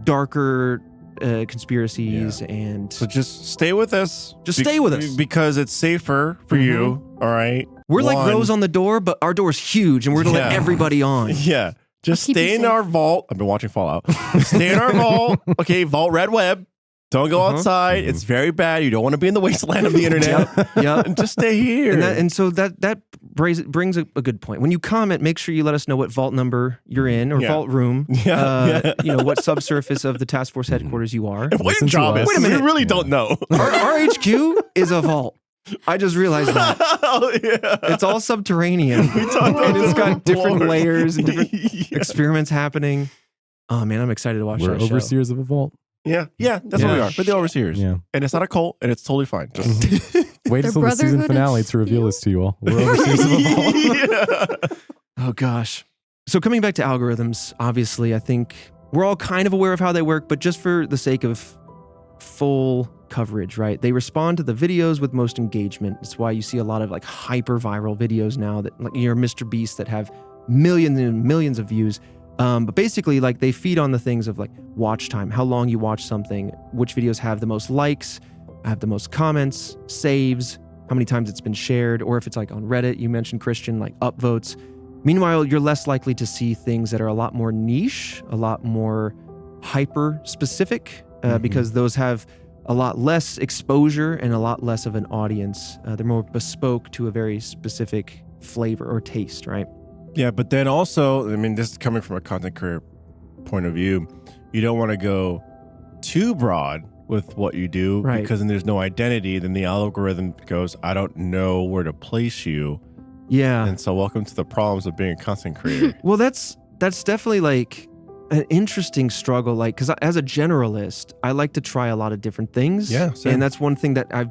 darker conspiracies. And so just stay with us. Stay with us because it's safer for you. All right. We're like Rose on the door, but our door's huge and we're going to let everybody on. Yeah. Just stay in our vault. I've been watching Fallout. Stay in our vault. Okay. Vault Red Web. Don't go outside. It's very bad. You don't want to be in the wasteland of the internet. Yep. And just stay here. And so that brings a good point. When you comment, make sure you let us know what vault number you're in or vault room. You know, what subsurface of the task force headquarters you are. And what your job is. Wait a minute. We really don't know. Our HQ is a vault. I just realized that. It's all subterranean. And it's got different layers and different experiments happening. Oh man, I'm excited to watch that show. We're overseers of a vault. Yeah, that's what we are. We're the overseers. Yeah. And it's not a cult, and it's totally fine. Just wait until the season finale to reveal this to you all. We're overseers of a vault. Oh gosh. So coming back to algorithms, obviously, I think we're all kind of aware of how they work, but just for the sake of full coverage, right? They respond to the videos with most engagement. It's why you see a lot of like hyper viral videos now that like your Mr. Beast that have millions and millions of views. But basically, like they feed on the things of like watch time, how long you watch something, which videos have the most likes, have the most comments, saves, how many times it's been shared, or if it's like on Reddit, you mentioned Christian, like upvotes. Meanwhile, you're less likely to see things that are a lot more niche, a lot more hyper specific, because those have a lot less exposure and a lot less of an audience. They're more bespoke to a very specific flavor or taste, right? Yeah, but then also, I mean, this is coming from a content creator point of view. You don't want to go too broad with what you do because then there's no identity. Then the algorithm goes, I don't know where to place you. Yeah. And so welcome to the problems of being a content creator. Well, that's definitely like an interesting struggle. Like, because as a generalist, I like to try a lot of different things. Yeah, same. And that's one thing that I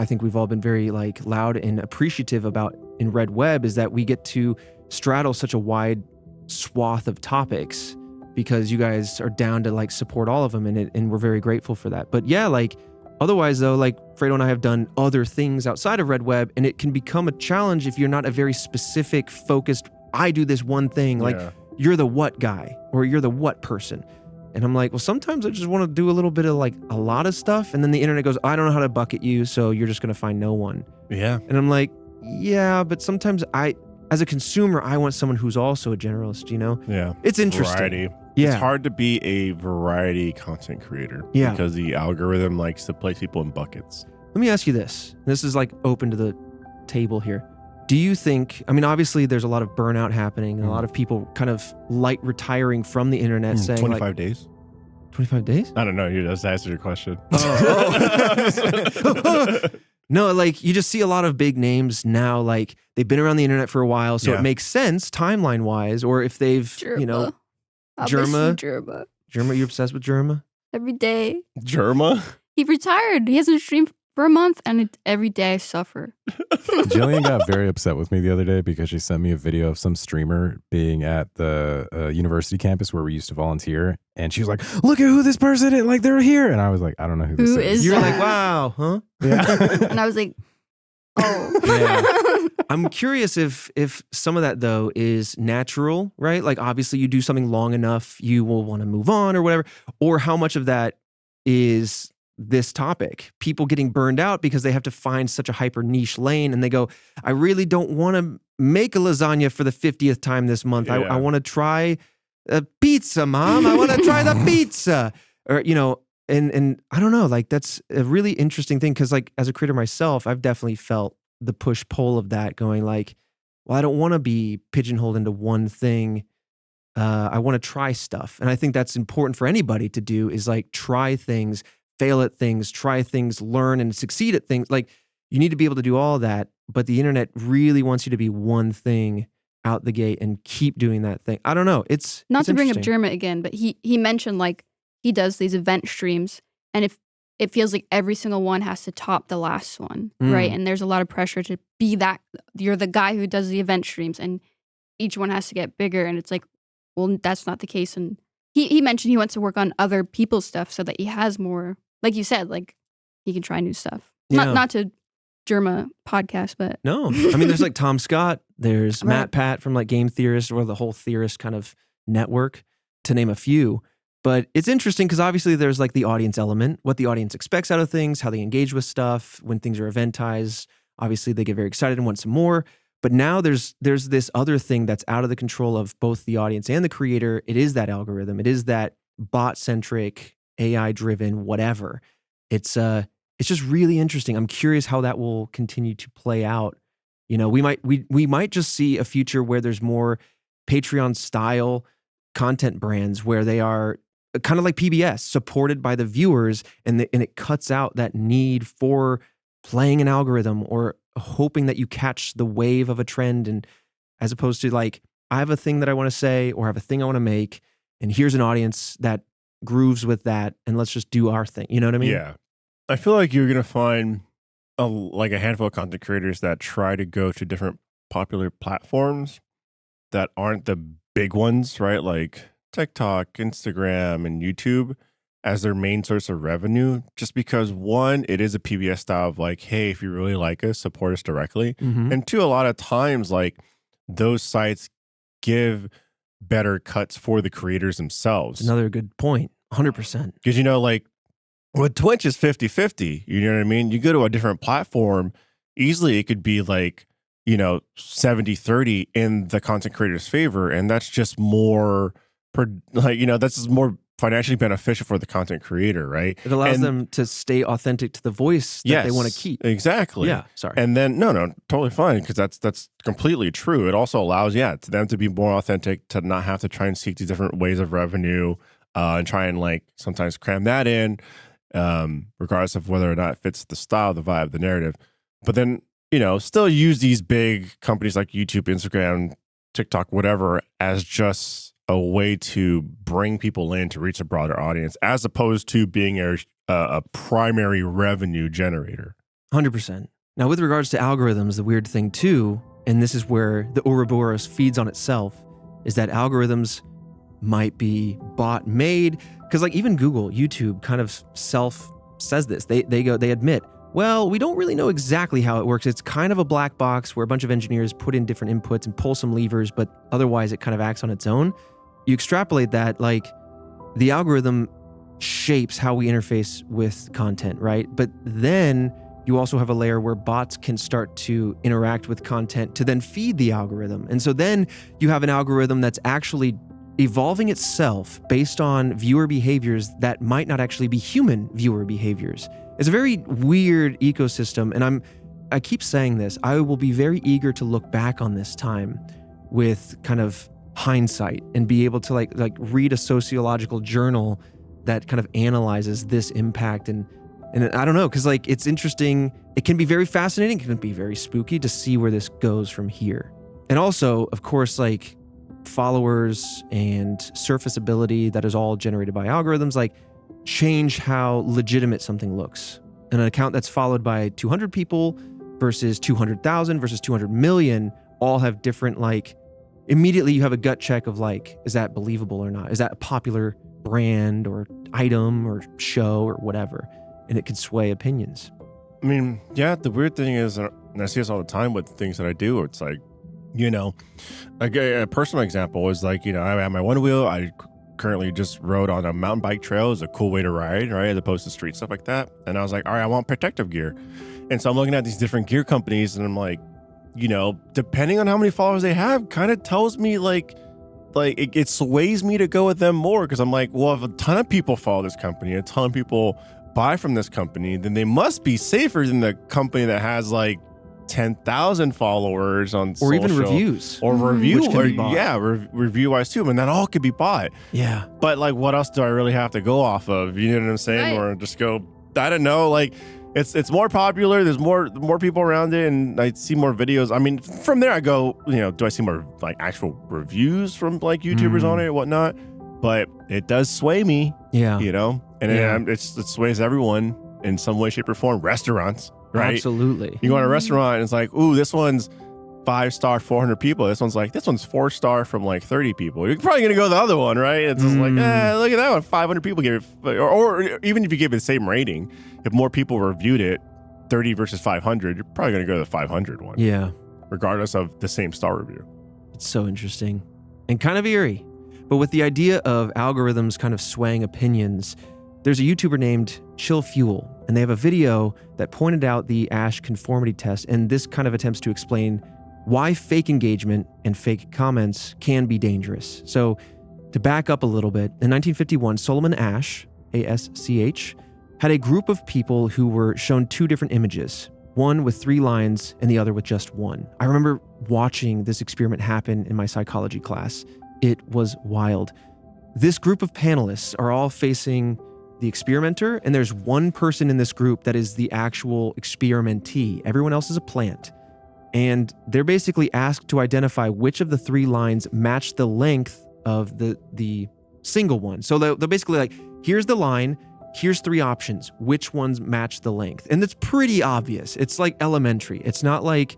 think we've all been very like loud and appreciative about in Red Web is that we get to straddle such a wide swath of topics because you guys are down to like support all of them and we're very grateful for that. But yeah, like otherwise though, like Fredo and I have done other things outside of Red Web and it can become a challenge if you're not a very specific, focused, I do this one thing, like you're the what guy or you're the what person. And I'm like, well, sometimes I just want to do a little bit of like a lot of stuff. And then the internet goes, I don't know how to bucket you. So you're just going to find no one. Yeah. And I'm like, yeah, but sometimes as a consumer, I want someone who's also a generalist, you know? Yeah. It's interesting. Variety. Yeah. It's hard to be a variety content creator because the algorithm likes to place people in buckets. Let me ask you this. This is like open to the table here. Do you think, I mean, obviously there's a lot of burnout happening and a lot of people kind of light retiring from the internet saying 25 like, days. 25 days? I don't know. You just answered your question. No, like you just see a lot of big names now, like they've been around the internet for a while, so it makes sense timeline wise, or if they've, Germa. you know, Germa. You're obsessed with Germa? Every day. Germa? He retired. He hasn't streamed for a month, and every day I suffer. Jillian got very upset with me the other day because she sent me a video of some streamer being at the university campus where we used to volunteer. And she was like, look at who this person is. Like, they're here. And I was like, I don't know who this Who is You're that? like, wow, huh? Yeah. And I was like, oh. I'm curious if some of that, though, is natural, right? Like, obviously, you do something long enough, you will want to move on or whatever. Or how much of that is this topic, people getting burned out because they have to find such a hyper niche lane and they go, I really don't want to make a lasagna for the 50th time this month. Yeah. I want to try a pizza, Mom. I want to try the pizza. Or, you know, and I don't know, like that's a really interesting thing because like as a creator myself, I've definitely felt the push pull of that going like, well, I don't want to be pigeonholed into one thing. I want to try stuff. And I think that's important for anybody to do is like try things, fail at things, try things, learn and succeed at things. Like you need to be able to do all that, but the internet really wants you to be one thing out the gate and keep doing that thing. I don't know. It's Not to bring up interesting. Germa again, but he mentioned like he does these event streams, and if it feels like every single one has to top the last one, right? And there's a lot of pressure to be that. You're the guy who does the event streams, and each one has to get bigger. And it's like, well, that's not the case. And he mentioned he wants to work on other people's stuff so that he has more, like you said, like he can try new stuff. Yeah. Not to Germa podcast, but No, I mean, there's like Tom Scott, there's Right. Matt Pat from like Game Theorist or the whole Theorist kind of network, to name a few. But it's interesting because obviously there's like the audience element, what the audience expects out of things, how they engage with stuff. When things are eventized, obviously they get very excited and want some more. But now there's this other thing that's out of the control of both the audience and the creator. It is that algorithm. It is that bot-centric, AI-driven, whatever. It's just really interesting. I'm curious how that will continue to play out. You know, we might just see a future where there's more Patreon-style content brands where they are kind of like PBS, supported by the viewers, and it cuts out that need for playing an algorithm or hoping that you catch the wave of a trend, and as opposed to like, I have a thing that I want to say or I have a thing I want to make, and here's an audience that grooves with that, and let's just do our thing. You know what I mean? Yeah. I feel like you're going to find a handful of content creators that try to go to different popular platforms that aren't the big ones, right? Like TikTok, Instagram, and YouTube as their main source of revenue, just because one, it is a PBS style of like, hey, if you really like us, support us directly. Mhm. And two, a lot of times, like those sites give better cuts for the creators themselves. Another good point. 100%. Because, you know, like with Twitch is 50-50, you know what I mean? You go to a different platform, easily it could be like, you know, 70-30 in the content creator's favor. And that's just more, that's just more financially beneficial for the content creator, right? It allows And- them to stay authentic to the voice that they want to keep. Exactly. Yeah, sorry. And then no, totally fine, because that's completely true. It also allows, to them to be more authentic, to not have to try and seek these different ways of revenue, and try and like sometimes cram that in, regardless of whether or not it fits the style, the vibe, the narrative. But then, you know, still use these big companies like YouTube, Instagram, TikTok, whatever, as just a way to bring people in to reach a broader audience, as opposed to being a primary revenue generator. 100%. Now, with regards to algorithms, the weird thing too, and this is where the Ouroboros feeds on itself, is that algorithms might be bot made, because like even Google, YouTube kind of self says this. They admit, well, we don't really know exactly how it works. It's kind of a black box where a bunch of engineers put in different inputs and pull some levers, but otherwise it kind of acts on its own. You extrapolate that, like the algorithm shapes how we interface with content, right? But then you also have a layer where bots can start to interact with content to then feed the algorithm. And so then you have an algorithm that's actually evolving itself based on viewer behaviors that might not actually be human viewer behaviors. It's a very weird ecosystem, and I keep saying this, I will be very eager to look back on this time with kind of hindsight and be able to like read a sociological journal that kind of analyzes this impact, and I don't know, because like it's interesting. It can be very fascinating, it can be very spooky to see where this goes from here. And also, of course, like followers and surfaceability that is all generated by algorithms like change how legitimate something looks. An account that's followed by 200 people versus 200,000 versus 200 million all have different, like, immediately you have a gut check of like, is that believable or not? Is that a popular brand or item or show or whatever? And it can sway opinions. I mean, yeah, the weird thing is, and I see this all the time with things that I do, it's like, you know, like a personal example is like, you know, I have my one wheel. I currently just rode on a mountain bike trail. It's a cool way to ride, right? As opposed to street stuff like that. And I was like, all right, I want protective gear. And so I'm looking at these different gear companies and I'm like, you know, depending on how many followers they have, kind of tells me like it sways me to go with them more. Cause I'm like, well, if a ton of people follow this company, a ton of people buy from this company, then they must be safer than the company that has like 10,000 followers on Or even social. reviews. Or Mhm. review, Which can or be bought. yeah, review wise too. I mean, that all could be bought. Yeah. But like, what else do I really have to go off of? You know what I'm saying? Right. Or just go, I don't know. Like, it's more popular. There's more people around it, and I see more videos. I mean, from there I go, you know, do I see more like actual reviews from like YouTubers on it or whatnot? But it does sway me, Yeah. you know, and Yeah. it sways everyone. in some way, shape, or form. Restaurants, right? Absolutely. You go to a restaurant and it's like, ooh, this one's 5-star, 400 people. This one's 4-star from 30 people. You're probably gonna go to the other one, right? It's just look at that one, 500 people gave it, or even if you gave it the same rating, if more people reviewed it, 30 versus 500, you're probably gonna go to the 500 one. Yeah. Regardless of the same star review. It's so interesting and kind of eerie. But with the idea of algorithms kind of swaying opinions, there's a YouTuber named Chill Fuel, and they have a video that pointed out the Ash conformity test, and this kind of attempts to explain why fake engagement and fake comments can be dangerous. So to back up a little bit, in 1951, Solomon Asch, A-S-C-H, had a group of people who were shown two different images, one with 3 lines and the other with just one. I remember watching this experiment happen in my psychology class. It was wild. This group of panelists are all facing the experimenter, and there's one person in this group that is the actual experimentee. Everyone else is a plant. And they're basically asked to identify which of the 3 lines match the length of the single one. So they're basically here's the line, here's 3 options. Which ones match the length? And it's pretty obvious. It's elementary. It's not like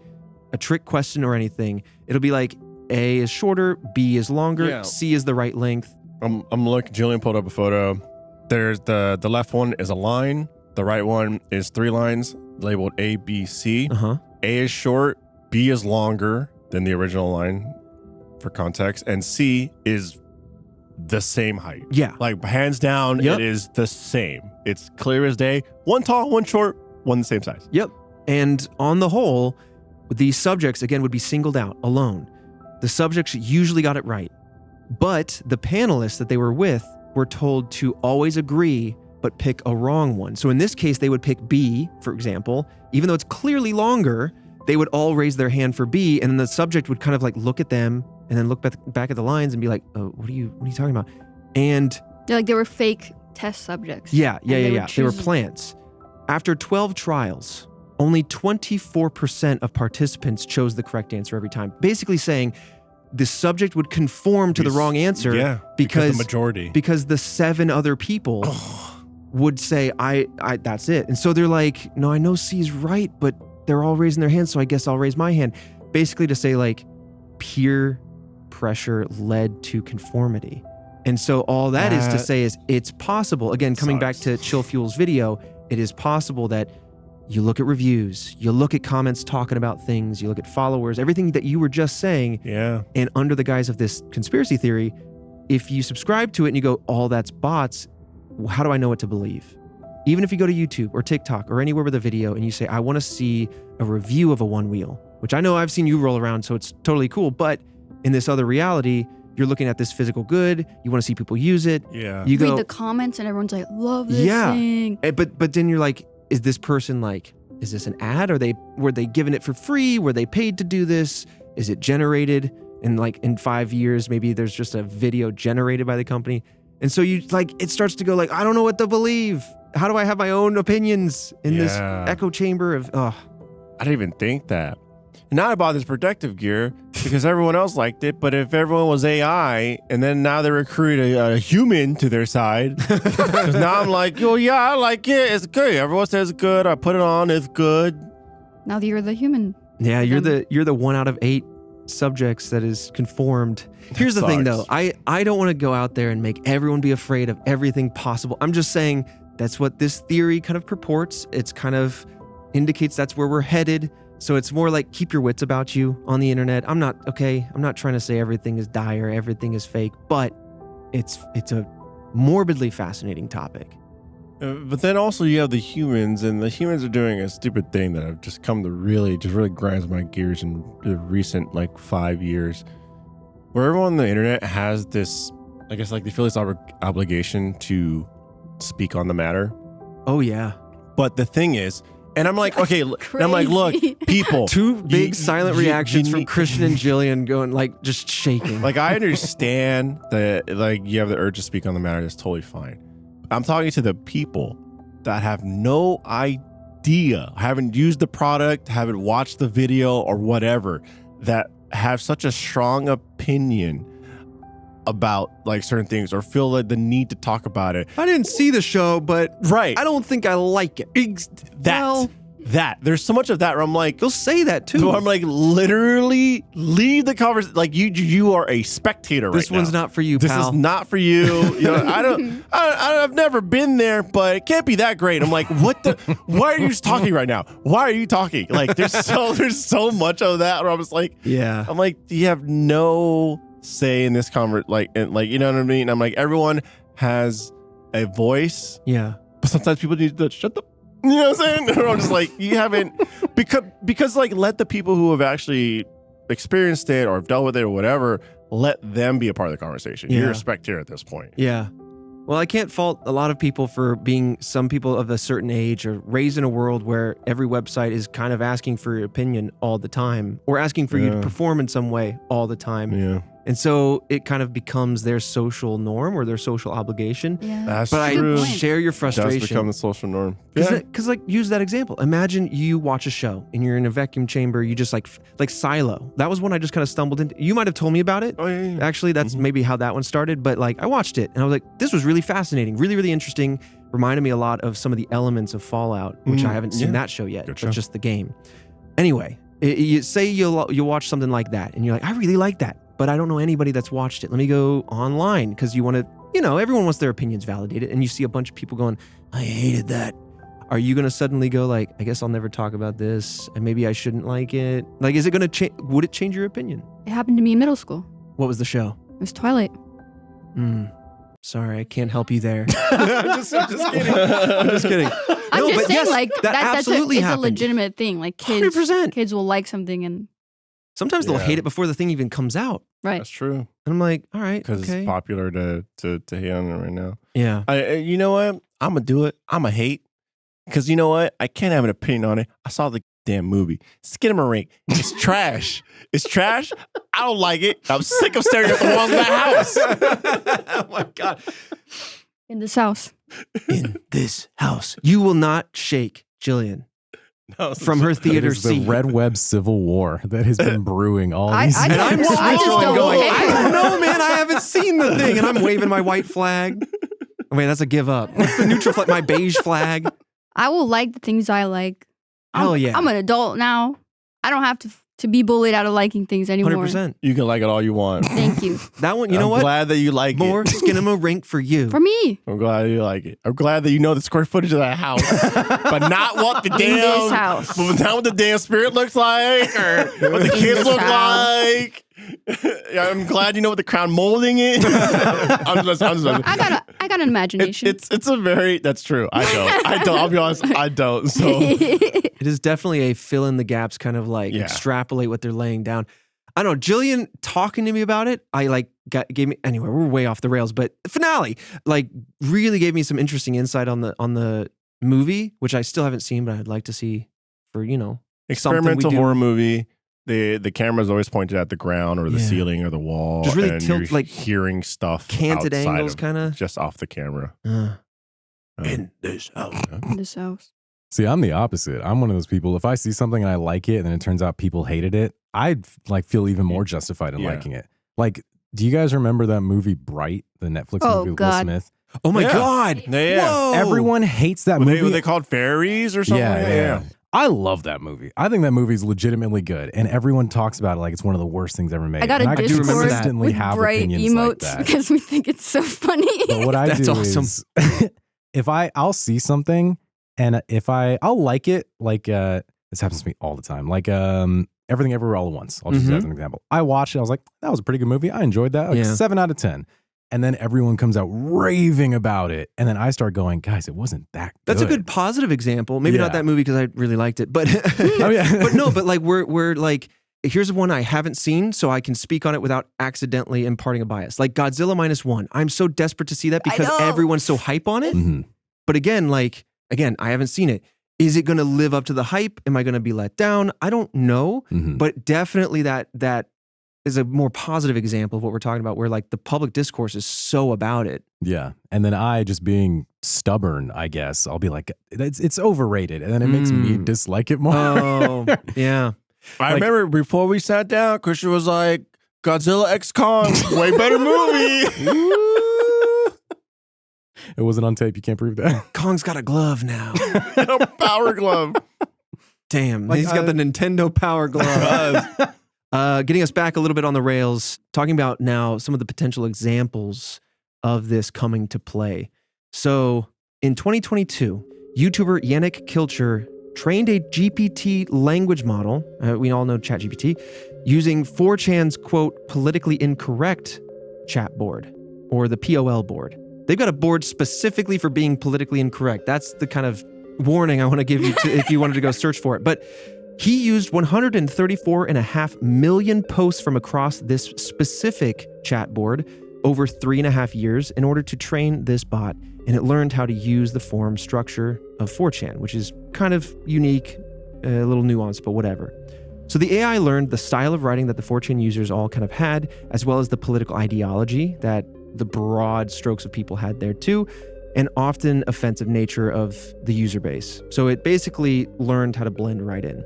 a trick question or anything. It'll be A is shorter, B is longer, C is the right length. I'm looking, Julian pulled up a photo. There's the left one is a line. The right one is 3 lines labeled A, B, C. Uh-huh. A is short, B is longer than the original line for context, and C is the same height. Yeah. Hands down, Yep. It is the same. It's clear as day. One tall, one short, one the same size. Yep. And on the whole, the subjects, again, would be singled out alone. The subjects usually got it right. But the panelists that they were with were told to always agree, but pick a wrong one. So in this case, they would pick B, for example. Even though it's clearly longer, they would all raise their hand for B, and then the subject would kind of look at them and then look back at the lines and be like, oh, what are you talking about? And They were fake test subjects. yeah. They were choosing- plants. After 12 trials, only 24% of participants chose the correct answer every time. Basically saying the subject would conform to the wrong answer because the majority. because the 7 other people would say, I that's it. And so they're like, no, I know C is right, but they're all raising their hands, so I guess I'll raise my hand. Basically to say peer pressure led to conformity. And so all that is to say is it's possible, again, coming back to Chill Fuel's video, it is possible that you look at reviews, you look at comments talking about things, you look at followers, everything that you were just saying. Yeah. And under the guise of this conspiracy theory, if you subscribe to it and you go, all that's bots, how do I know what to believe? Even if you go to YouTube or TikTok or anywhere with a video and you say, I want to see a review of a one wheel, which I know I've seen you roll around, so it's totally cool. But in this other reality, you're looking at this physical good. You want to see people use it. Yeah. You Read go, the comments and everyone's like, love this thing. But then you're like, is this person is this an ad? Were they given it for free? Were they paid to do this? Is it generated? And in 5 years, maybe there's just a video generated by the company. And so you it starts to go I don't know what to believe. How do I have my own opinions in this echo chamber of, I didn't even think that. And now I bought this protective gear because everyone else liked it. But if everyone was AI and then now they recruit a human to their side, 'cause now I'm like, oh yeah, I like it. It's good. Everyone says it's good. I put it on. It's good. Now that you're the human. yeah, you're the 1 out of 8 subjects that is conformed. Here's the thing though, I don't want to go out there and make everyone be afraid of everything possible. I'm just saying that's what this theory kind of purports. It's kind of indicates that's where we're headed. So it's more keep your wits about you on the internet. I'm not trying to say everything is dire, everything is fake, but it's a morbidly fascinating topic. But then also you have the humans, and the humans are doing a stupid thing that I've just come to really grinds my gears in the recent 5 years, where everyone on the internet has this, I guess they feel this obligation to speak on the matter. Oh yeah. But the thing is, and I'm like, okay, and I'm like, look, people. 2 big silent reactions from Christian and Jillian going just shaking. I understand that you have the urge to speak on the matter. That's totally fine. I'm talking to the people that have no idea, haven't used the product, haven't watched the video or whatever, that have such a strong opinion about like certain things or feel like the need to talk about it. I didn't see the show, but Right. I don't think I like it. That there's so much of that where I'm like, They'll say that too. so I'm like, literally leave the conversation. Like you are a spectator right now. This one's not for you, This pal. is not for you. You know, I've never been there, but it can't be that great. I'm like, what the? Why are you just talking right now? Why are you talking? Like, there's so much of that where I was like, Yeah. I'm like, you have no say in this conversation. Like, you know what I mean? I'm like, everyone has a voice, Yeah. but sometimes people need to shut the. You know what I'm saying? I'm just like, you haven't, because like, let the people who have actually experienced it or have dealt with it or whatever, let them be a part of the conversation. Yeah. You're a spectator at this point. Yeah. Well, I can't fault a lot of people for being some people of a certain age or raised in a world where every website is kind of asking for your opinion all the time or asking for you to Yeah. perform in some way all the time. Yeah, And so it kind of becomes their social norm or their social obligation. Yeah. that's But I true. point. share your It does frustration. become the social norm. Yeah. Because like use that example. Imagine you watch a show and you're in a vacuum chamber. You just like Silo. That was one I just kind of stumbled into. You might have told me about it. Oh yeah. Actually, that's Mhm. maybe how that one started. But like I watched it and I was like, this was really fascinating, really, really interesting. Reminded me a lot of some of the elements of Fallout, which I haven't seen yeah. that show yet, Good but show. just the game. Anyway, you say you'll watch something like that and you're like, I really like that, but I don't know anybody that's watched it. Let me go online because you want to, you know, everyone wants their opinions validated, and you see a bunch of people going, I hated that. Are you going to suddenly go like, I guess I'll never talk about this and maybe I shouldn't like it? Like, is it going to change? Would it change your opinion? It happened to me in middle school. What was the show? It was Twilight. Sorry, I can't help you there. I'm just kidding. I'm just kidding. I'm No, just but saying, yes, like that absolutely it's a happened. legitimate thing. Like kids 100%. kids will like something and Sometimes they'll Yeah. hate it before the thing even comes out. right. That's true. And I'm like, all right, Because okay. it's popular to hate on it right now. Yeah. You know what? I'm gonna do it. I'm gonna hate. Because you know what? I can't have an opinion on it. I saw the damn movie. Skinamarink. It's trash. It's trash. I don't like it. I'm sick of staring at the walls of that house. Oh my God. In this house. In this house, you will not shake Jillian from her It theater is the seat. Red Web Civil War that has been brewing all I- these I years. And I'm I just switching don't going, care. I don't know, man. I haven't seen the thing. And I'm waving my white flag. Wait, that's a give up. What's the neutral flag? My beige flag. I will like the things I like. Hell yeah. I'm an adult now. I don't have to be bullied out of liking things anymore. 100%. You can like it all you want. Thank you. That one, you know I'm what? glad that you like More it. Skinamarink for you. For me. I'm glad you like it. I'm glad that you know the square footage of that house, but not what the In damn this house. but not what the damn spirit looks like or what the In kids this look house. like. Yeah, I'm glad you know what the crown molding is. I'm just I got an imagination. it's a very that's true. I don't. I'll be honest. I don't. So It is definitely a fill in the gaps kind of like Yeah. extrapolate what they're laying down. I don't know. Jillian talking to me about it, I like gave me anyway, we're way off the rails, but the finale like really gave me some interesting insight on the movie, which I still haven't seen, but I'd like to see for, you know, experimental do. horror movie. The camera's always pointed at the ground or the Yeah. ceiling or the wall. Just really and tilt, you're like, hearing stuff canted outside angles of- kind of. just off the camera. In this house. In this house. See, I'm the opposite. I'm one of those people. If I see something and I like it, and then it turns out people hated it, I'd like feel even more justified in Yeah. liking it. Like, do you guys remember that movie Bright, the Netflix Oh, movie with God. Will Smith? Oh my Yeah. God. Yeah. Whoa. Everyone hates that Were movie. they called fairies or something? Yeah. I love that movie. I think that movie's legitimately good, and everyone talks about it like it's one of the worst things ever made. I got and a I do remember Discord that. consistently with have bright opinions like emotes that. because we think it's so funny. But what I That's do awesome. is, if I'll see something, and if I'll like it, like this happens to me all the time. Like Everything Everywhere All at Once. I'll just use that as an example. I watched it. I was like, that was a pretty good movie. I enjoyed that. Like Yeah. 7 out of 10. And then everyone comes out raving about it, and then I start going, guys, it wasn't that good. That's a good positive example. Maybe not Yeah. that movie because I really liked it, but Oh, yeah. but no, but like we're like, here's one I haven't seen, so I can speak on it without accidentally imparting a bias. Like Godzilla -1. I'm so desperate to see that because know. everyone's so hype on it. Mhm. But again, I haven't seen it. Is it going to live up to the hype? Am I going to be let down? I don't know, Mhm. but definitely that is a more positive example of what we're talking about, where like the public discourse is so about it. Yeah. And then I, just being stubborn, I guess, I'll be like, it's overrated. And then it makes me Mm. dislike it more. Oh, yeah. I remember before we sat down, Christian was like, Godzilla X Kong, way better movie. It wasn't on tape. You can't prove that. Kong's got a glove now. A power glove. Damn, Like, he's got the Nintendo Power Glove. Getting us back a little bit on the rails, talking about now some of the potential examples of this coming to play. So in 2022, YouTuber Yannick Kilcher trained a GPT language model, we all know ChatGPT, using 4chan's, quote, politically incorrect chat board, or the POL board. They've got a board specifically for being politically incorrect. That's the kind of warning I want to give you if you wanted to go search for it. But he used 134.5 million posts from across this specific chat board over 3.5 years in order to train this bot. And it learned how to use the form structure of 4chan, which is kind of unique, a little nuanced, but whatever. So the AI learned the style of writing that the 4chan users all kind of had, as well as the political ideology that the broad strokes of people had there too, and often offensive nature of the user base. So it basically learned how to blend right in.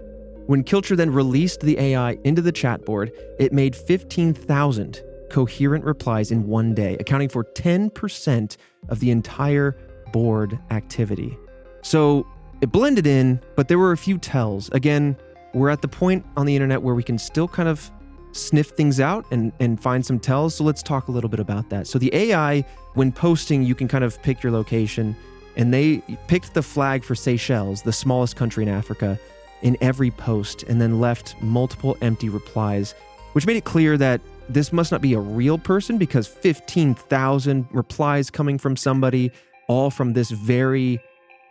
When Kilcher then released the AI into the chat board, it made 15,000 coherent replies in one day, accounting for 10% of the entire board activity. So it blended in, but there were a few tells. Again, we're at the point on the internet where we can still kind of sniff things out and find some tells. So let's talk a little bit about that. So the AI, when posting, you can kind of pick your location, and they picked the flag for Seychelles, the smallest country in Africa, in every post, and then left multiple empty replies, which made it clear that this must not be a real person, because 15,000 replies coming from somebody, all from this very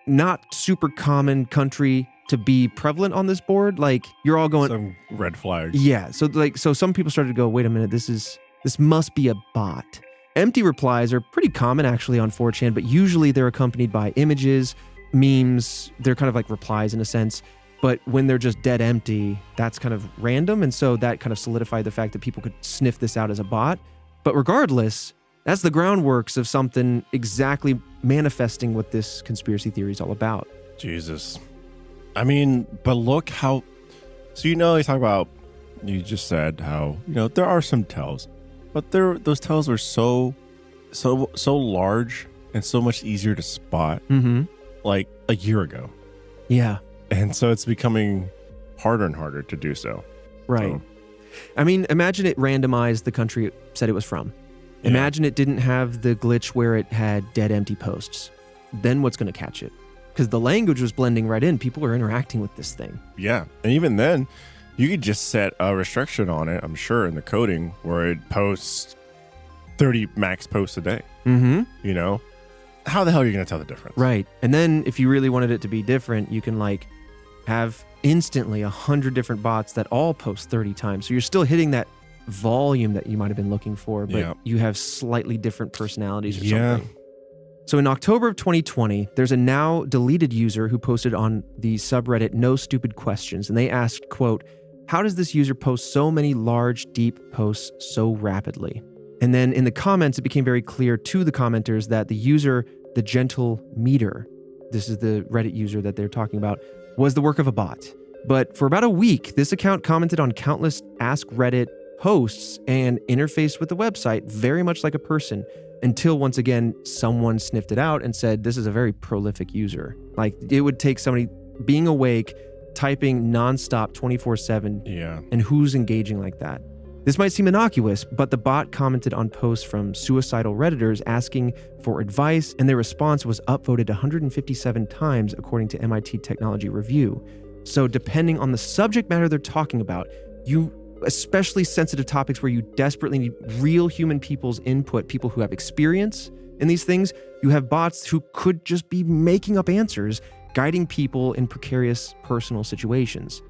not super common country to be prevalent on this board. Like, you're all going, Some red flags. yeah. So some people started to go, wait a minute, this must be a bot. Empty replies are pretty common actually on 4chan, but usually they're accompanied by images, memes. They're kind of like replies in a sense. But when they're just dead empty, that's kind of random. And so that kind of solidified the fact that people could sniff this out as a bot. But regardless, that's the groundworks of something exactly manifesting what this conspiracy theory is all about. Jesus. I mean, but look how, so you talk about, you just said how, there are some tells, but those tells are so large and so much easier to spot, like a year ago. Yeah. And so it's becoming harder and harder to do so. Right. So, I mean, imagine it randomized the country it said it was from. Yeah. Imagine it didn't have the glitch where it had dead empty posts. Then what's going to catch it? Because the language was blending right in. People are interacting with this thing. yeah. And even then, you could just set a restriction on it, I'm sure, in the coding where it posts 30 max posts a day. Mm-hmm. How the hell are you going to tell the difference? Right. And then if you really wanted it to be different, you can like have instantly 100 different bots that all post 30 times. So you're still hitting that volume that you might have been looking for, but Yeah. you have slightly different personalities or Yeah. something. So in October of 2020, there's a now deleted user who posted on the subreddit No Stupid Questions, and they asked, quote, how does this user post so many large, deep posts so rapidly? And then in the comments, it became very clear to the commenters that the user, the Gentle Meter, this is the Reddit user that they're talking about, was the work of a bot. But for about a week, this account commented on countless Ask Reddit posts and interfaced with the website very much like a person, until once again, someone sniffed it out and said, this is a very prolific user. Like, it would take somebody being awake, typing nonstop 24/7, Yeah. and who's engaging like that? This might seem innocuous, but the bot commented on posts from suicidal Redditors asking for advice, and their response was upvoted 157 times according to MIT Technology Review. So depending on the subject matter they're talking about, especially sensitive topics where you desperately need real human people's input, people who have experience in these things, you have bots who could just be making up answers, guiding people in precarious personal situations.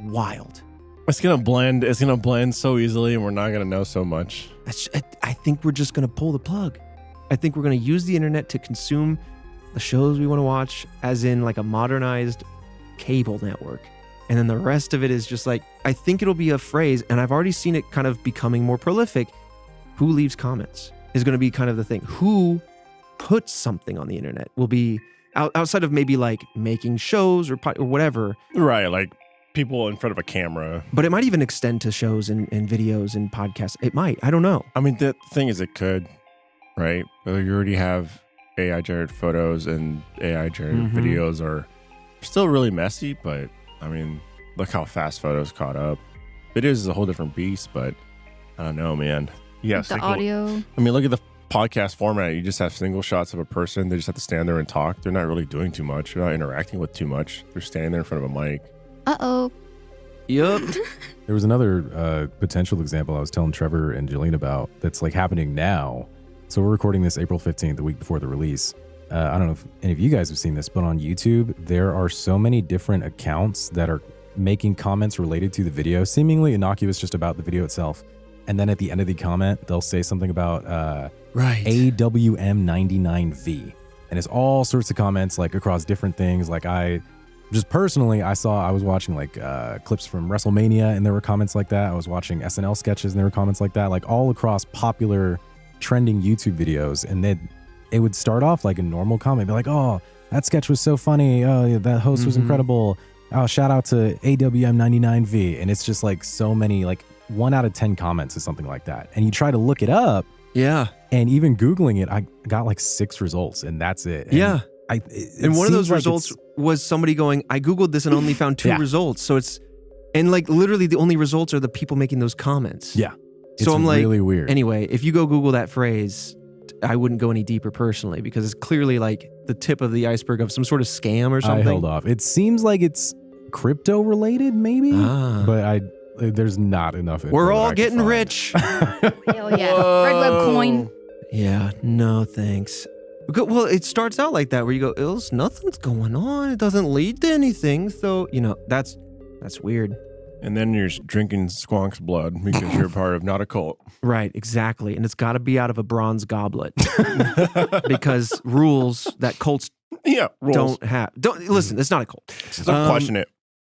Wild. It's going to blend so easily, and we're not going to know so much. I think we're just going to pull the plug. I think we're going to use the internet to consume the shows we want to watch, as in like a modernized cable network. And then the rest of it is just like, I think it'll be a phrase, and I've already seen it kind of becoming more prolific. Who leaves comments is going to be kind of the thing. Who puts something on the internet will be outside of maybe like making shows or whatever. Right. Like people in front of a camera. But it might even extend to shows and videos and podcasts. It might. I don't know. I mean, the thing is, it could, right? You already have AI generated photos, and AI generated videos are still really messy, but I mean, look how fast photos caught up. Videos is a whole different beast, but I don't know, man. Yes, The audio. I mean, look at the podcast format. You just have single shots of a person. They just have to stand there and talk. They're not really doing too much. They're not interacting with too much. They're standing there in front of a mic. Uh-oh. Yup. There was another potential example I was telling Trevor and Jillian about that's like happening now. So we're recording this April 15th, the week before the release. I don't know if any of you guys have seen this, but on YouTube, there are so many different accounts that are making comments related to the video, seemingly innocuous just about the video itself. And then at the end of the comment, they'll say something about AWM99V. And it's all sorts of comments like across different things. Like I was watching like clips from WrestleMania and there were comments like that. I was watching SNL sketches and there were comments like that, like all across popular trending YouTube videos. And then it would start off like a normal comment, be like, oh, that sketch was so funny. Oh, yeah, that host was incredible. Oh, shout out to AWM99V. And it's just like so many, like 1 out of 10 comments is something like that. And you try to look it up. Yeah. And even Googling it, I got like 6 results and that's it. And yeah. And one of those like results was somebody going, I Googled this and only found 2 results. So and like literally the only results are the people making those comments. Yeah. So I'm like, really weird. Anyway, if you go Google that phrase, I wouldn't go any deeper personally because it's clearly like the tip of the iceberg of some sort of scam or something. I held off. It seems like it's crypto related maybe, but there's not enough. We're all getting rich. Hell yeah. Red Web coin. Yeah, no thanks. Well, it starts out like that where you go, nothing's going on. It doesn't lead to anything. So, that's weird. And then you're drinking Squonk's blood because you're part of not a cult. Right, exactly. And it's got to be out of a bronze goblet because rules that cults don't have. Listen, it's not a cult. Don't question it.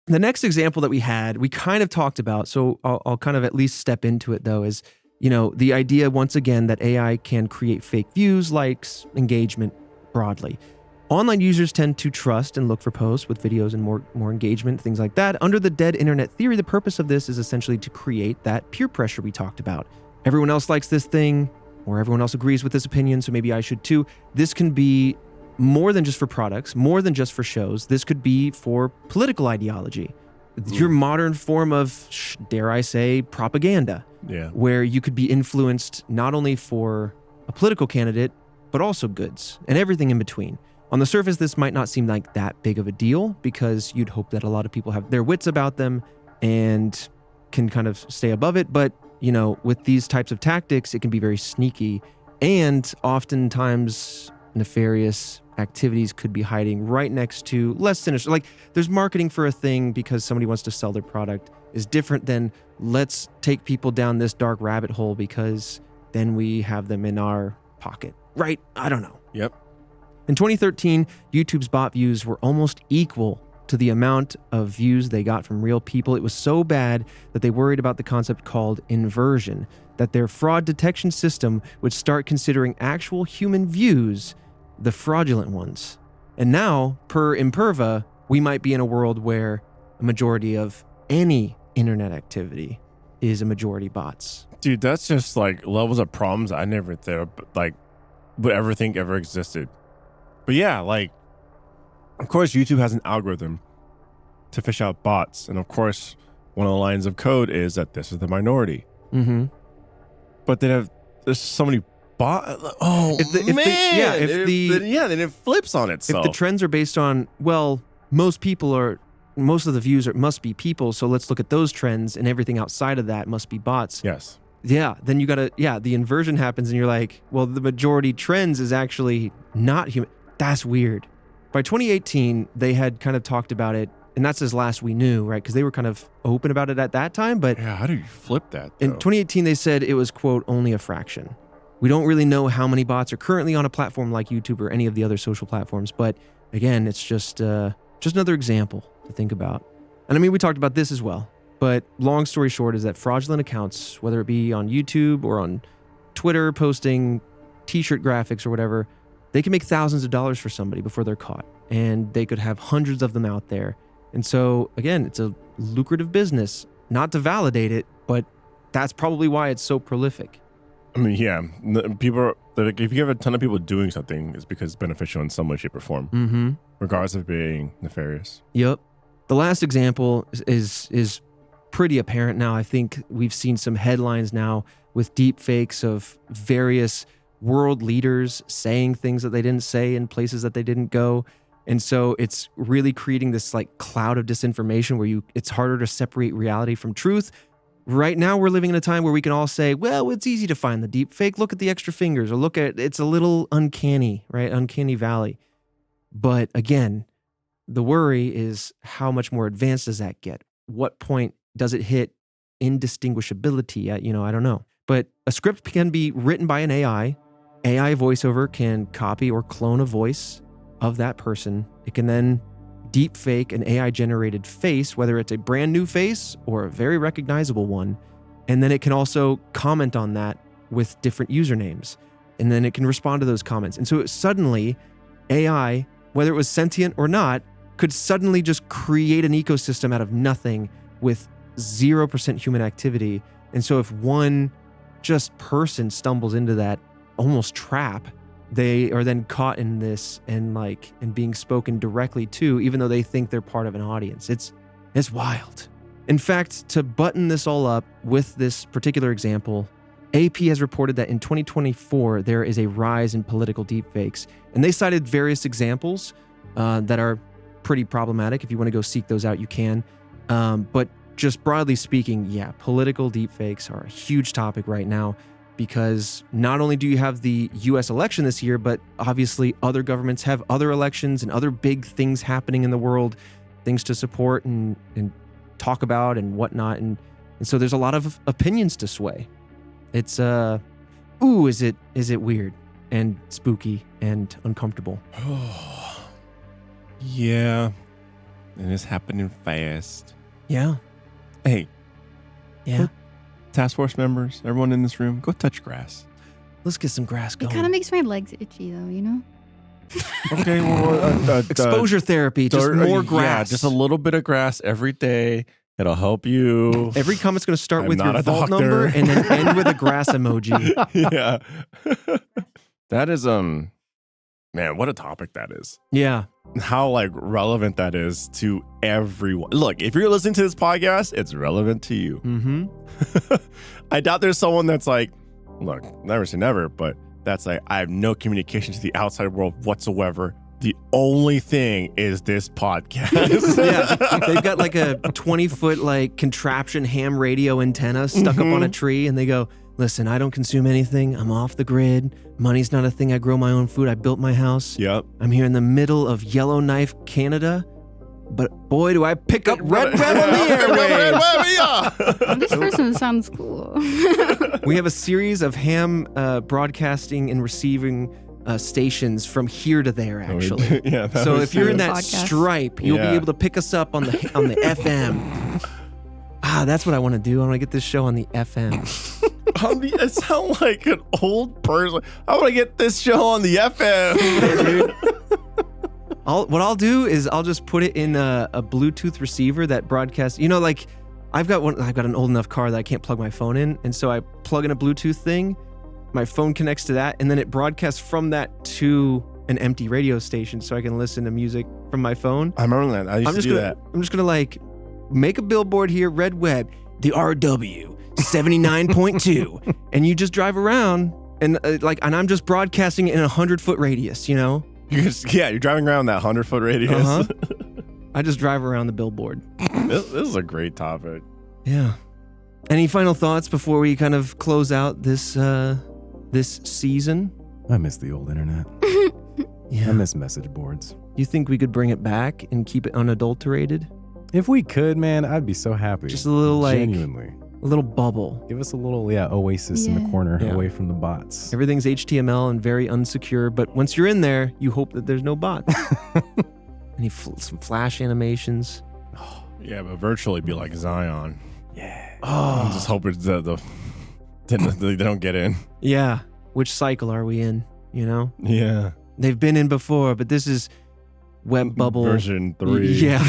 The next example that we had, we kind of talked about, so I'll kind of at least step into it though, is, the idea once again that AI can create fake views, likes, engagement broadly. Online users tend to trust and look for posts with videos and more engagement, things like that. Under the dead internet theory, the purpose of this is essentially to create that peer pressure we talked about. Everyone else likes this thing, or everyone else agrees with this opinion, so maybe I should too. This can be more than just for products, more than just for shows. This could be for political ideology. Your modern form of, dare I say, propaganda. Yeah. Where you could be influenced not only for a political candidate, but also goods and everything in between. On the surface, this might not seem like that big of a deal because you'd hope that a lot of people have their wits about them and can kind of stay above it. But, with these types of tactics, it can be very sneaky and oftentimes nefarious activities could be hiding right next to less sinister. Like there's marketing for a thing because somebody wants to sell their product is different than let's take people down this dark rabbit hole because then we have them in our pocket. Right? I don't know. Yep. In 2013, YouTube's bot views were almost equal to the amount of views they got from real people. It was so bad that they worried about the concept called inversion, that their fraud detection system would start considering actual human views the fraudulent ones. And now, per Imperva, we might be in a world where a majority of any internet activity is a majority bots. Dude, that's just like levels of problems I never would ever think ever existed. But yeah, like, of course, YouTube has an algorithm to fish out bots. And of course, one of the lines of code is that this is the minority. Mm-hmm. But there's so many bots. Oh, then it flips on itself. If the trends are based on, most of the views must be people. So let's look at those trends and everything outside of that must be bots. Yes. Yeah. Then the inversion happens and you're like, well, the majority trends is actually not human. That's weird. By 2018, they had kind of talked about it, and that's as last we knew, right? Because they were kind of open about it at that time. But yeah, how do you flip that, though? In 2018, they said it was, quote, only a fraction. We don't really know how many bots are currently on a platform like YouTube or any of the other social platforms. But again, it's just another example to think about. And I mean, we talked about this as well. But long story short is that fraudulent accounts, whether it be on YouTube or on Twitter, posting t-shirt graphics or whatever, they can make thousands of dollars for somebody before they're caught. And they could have hundreds of them out there. And so, again, it's a lucrative business. Not to validate it, but that's probably why it's so prolific. I mean, yeah, people like, if you have a ton of people doing something, it's because it's beneficial in some way, shape, or form, Mm-hmm. regardless of being nefarious. Yep. The last example is pretty apparent now. I think we've seen some headlines now with deep fakes of various world leaders saying things that they didn't say in places that they didn't go. And so it's really creating this like cloud of disinformation where it's harder to separate reality from truth. Right now, we're living in a time where we can all say, well, it's easy to find the deep fake. Look at the extra fingers, or look at, it's a little uncanny, right? Uncanny valley. But again, the worry is how much more advanced does that get? What point does it hit indistinguishability? I don't know. But a script can be written by an AI. AI voiceover can copy or clone a voice of that person. It can then deep fake an AI generated face, whether it's a brand new face or a very recognizable one. And then it can also comment on that with different usernames. And then it can respond to those comments. And so suddenly AI, whether it was sentient or not, could suddenly just create an ecosystem out of nothing with 0% human activity. And so if one just person stumbles into that almost trap, they are then caught in this and being spoken directly to, even though they think they're part of an audience. It's wild. In fact, to button this all up with this particular example, AP has reported that in 2024, there is a rise in political deepfakes. And they cited various examples that are pretty problematic. If you want to go seek those out, you can. But just broadly speaking, yeah, political deepfakes are a huge topic right now, because not only do you have the US election this year, but obviously other governments have other elections and other big things happening in the world, things to support and talk about and whatnot. And so there's a lot of opinions to sway. It's, is it weird and spooky and uncomfortable? Yeah. And it's happening fast. Yeah. Hey. Yeah. Task force members, everyone in this room, go touch grass. Let's get some grass going. It kind of makes my legs itchy, though, you know? Okay, well, exposure therapy, just more grass. Yeah, just a little bit of grass every day. It'll help you. Every comment's going to start with not your a vault doctor. number and then end with a grass emoji. Yeah. That is, man, what a topic that is. Yeah. How relevant that is to everyone. Look, if you're listening to this podcast, it's relevant to you. Mm-hmm. I doubt there's someone that's look, never say never, but that's I have no communication to the outside world whatsoever. The only thing is this podcast. Yeah, they've got a 20-foot contraption ham radio antenna stuck up on a tree, and they go, listen, I don't consume anything. I'm off the grid. Money's not a thing. I grow my own food. I built my house. Yep. I'm here in the middle of Yellowknife, Canada. But boy, do I pick up Red Web on the airwaves. This person sounds cool. We have a series of ham broadcasting and receiving stations from here to there, actually. Yeah. So if you're in that podcast. stripe, you'll be able to pick us up on the FM. That's what I want to do. I want to get this show on the FM. I sound like an old person. I want to get this show on the FM. Dude. What I'll do is I'll just put it in a Bluetooth receiver that broadcasts. I've got an old enough car that I can't plug my phone in, and so I plug in a Bluetooth thing. My phone connects to that, and then it broadcasts from that to an empty radio station, so I can listen to music from my phone. I remember that. I used to do that. I'm just gonna make a billboard here, Red Web, the RW 79.2, and you just drive around and and I'm just broadcasting in a 100-foot radius, You're driving around that 100-foot radius. Uh-huh. I just drive around the billboard. This is a great topic. Yeah. Any final thoughts before we kind of close out this season? I miss the old internet. Yeah. I miss message boards. You think we could bring it back and keep it unadulterated? If we could, man, I'd be so happy. Just a little genuinely. A little bubble. Give us a little oasis in the corner away from the bots. Everything's HTML and very unsecure, but once you're in there, you hope that there's no bots. Some flash animations. Yeah, but virtually be like Zion. Yeah. I'm just hoping they don't get in. Yeah. Which cycle are we in? Yeah. They've been in before, but this is web bubble version 3. Yeah.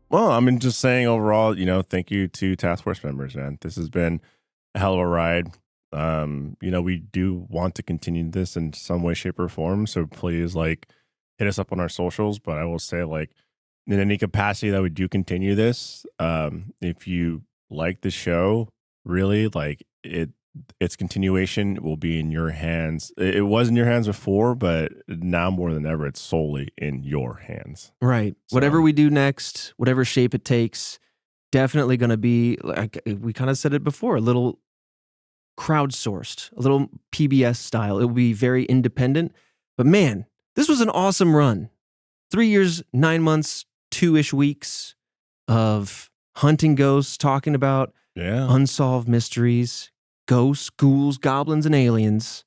Well, I mean, just saying overall, thank you to Task Force members, man. This has been a hell of a ride. We do want to continue this in some way, shape, or form. So please, hit us up on our socials. But I will say, in any capacity that we do continue this, if you like the show, really, its continuation will be in your hands. It was in your hands before, but now more than ever, it's solely in your hands. Right. So, whatever we do next, whatever shape it takes, definitely going to be, like we kind of said it before, a little crowdsourced, a little PBS style. It will be very independent. But man, this was an awesome run. 3 years, 9 months, 2-ish weeks of hunting ghosts, talking about unsolved mysteries, ghosts, ghouls, goblins, and aliens.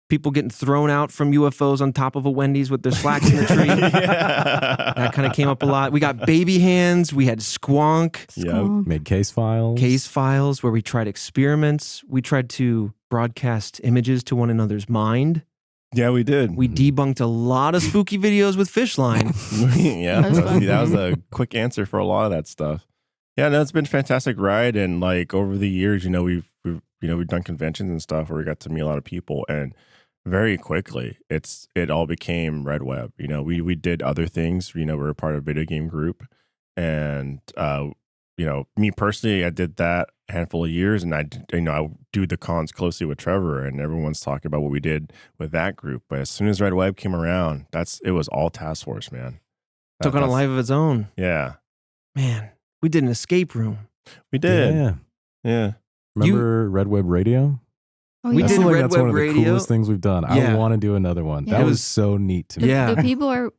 People getting thrown out from UFOs on top of a Wendy's with their slacks in the tree. That kind of came up a lot. We got baby hands. We had Squonk. Yeah. Made case files. Case files where we tried experiments. We tried to broadcast images to one another's mind. Yeah, we did. We debunked a lot of spooky videos with fish line. Yeah, that was a quick answer for a lot of that stuff. Yeah, no, it's been a fantastic ride, and over the years, we've done conventions and stuff where we got to meet a lot of people, and very quickly it all became Red Web. We did other things. We're a part of a video game group, and me personally, I did that a handful of years, and I do the cons closely with Trevor, and everyone's talking about what we did with that group. But as soon as Red Web came around, it was all Task Force, man. Took on a life of its own. Yeah, man. We did an escape room. We did. Yeah. Remember Red Web Radio? Oh, We yeah. did That's Red that's Web one of the Radio. coolest things we've done. Yeah. I want to do another one. Yeah. That It was was- so neat to me. Yeah. The people are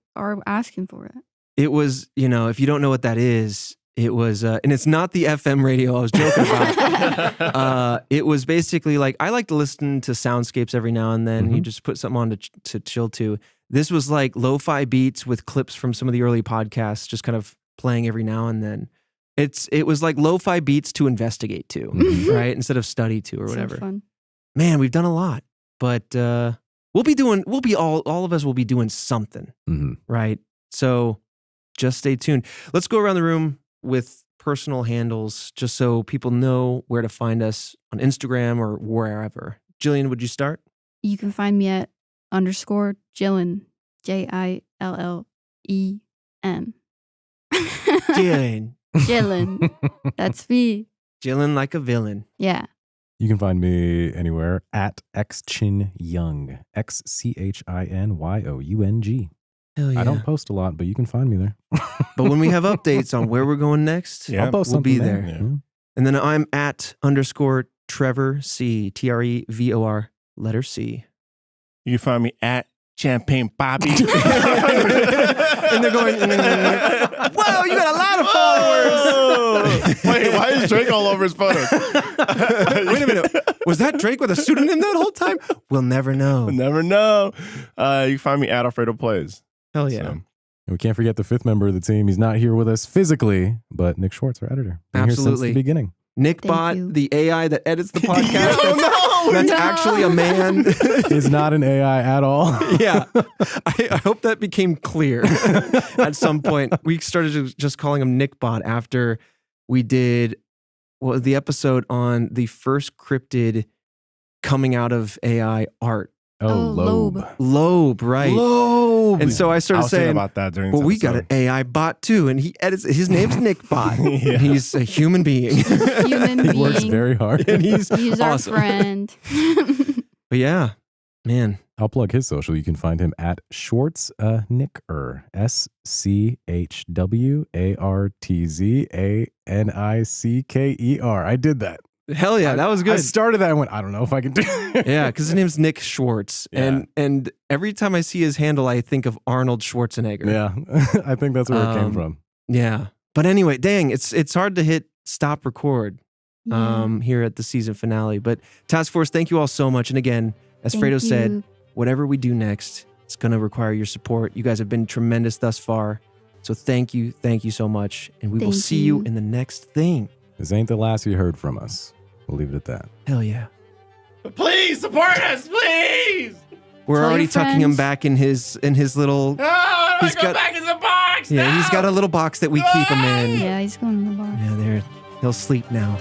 asking for it. It was, if you don't know what that is, it was, and it's not the FM radio I was joking about. It was basically I like to listen to soundscapes every now and then. You just put something on to chill to. This was lo-fi beats with clips from some of the early podcasts, just kind of playing every now and then. It was like lo-fi beats to investigate to, right? Instead of study to or whatever. So fun. Man, we've done a lot, but all of us will be doing something, right? So just stay tuned. Let's go around the room with personal handles just so people know where to find us on Instagram or wherever. Jillian, would you start? You can find me at _Jillen, JILLEN. Jillian. Jillen. That's me. Jillian like a villain. Yeah. You can find me anywhere at XChinYoung. XCHINYOUNG. Hell yeah. I don't post a lot, but you can find me there. But when we have updates on where we're going next, Yeah. I'll post we'll be something there. Yeah. And then I'm at _Trevor C, TREVOR, letter C. You can find me at Champagne Bobby. And they're going, whoa, you got a lot of followers. Wait, why is Drake all over his photos? Wait a minute. Was that Drake with a pseudonym that whole time? We'll never know. Never know. You can find me at Alfredo Plays. Hell yeah. So, And we can't forget the fifth member of the team. He's not here with us physically, but Nick Schwartz, our editor. Been here since Absolutely. the beginning. Nick Thank Bot, you. the AI that edits the podcast. No, that's no. actually a man. Is not an AI at all. Yeah. I hope that became clear at some point. We started just calling him Nick Bot after we did the episode on the first cryptid coming out of AI art. Oh, Loeb. Loeb, right. Loeb. And so I I started was thinking saying, about that during well, this we got an episode. AI bot too. And he edits, his name's Nick Bot. Yeah. He's a human being. Human He works being. very hard. And he's He's our awesome. friend. But yeah, man. I'll plug his social. You can find him at Schwartz Nicker. SCHWARTZANICKER. I did that. Hell yeah, that was good. I started that and went, I don't know if I can do it. Yeah, because his name's Nick Schwartz. Yeah. And every time I see his handle, I think of Arnold Schwarzenegger. Yeah. I think that's where it came from. Yeah. But anyway, dang, it's hard to hit stop record Yeah. here at the season finale. But Task Force, thank you all so much. And again, as Thank Fredo said, you. whatever we do next, it's going to require your support. You guys have been tremendous thus far. So thank you so much. And we will Thank see you you. in the next thing. This ain't the last you heard from us. We'll leave it at that. Hell yeah. Please support us, please. We're Tell already your tucking him friends. back in his little Ah, He's Go got back in the box. yeah, now! he's got a little box that we keep him in. Yeah, he's going in the box. Yeah, there. He'll sleep now.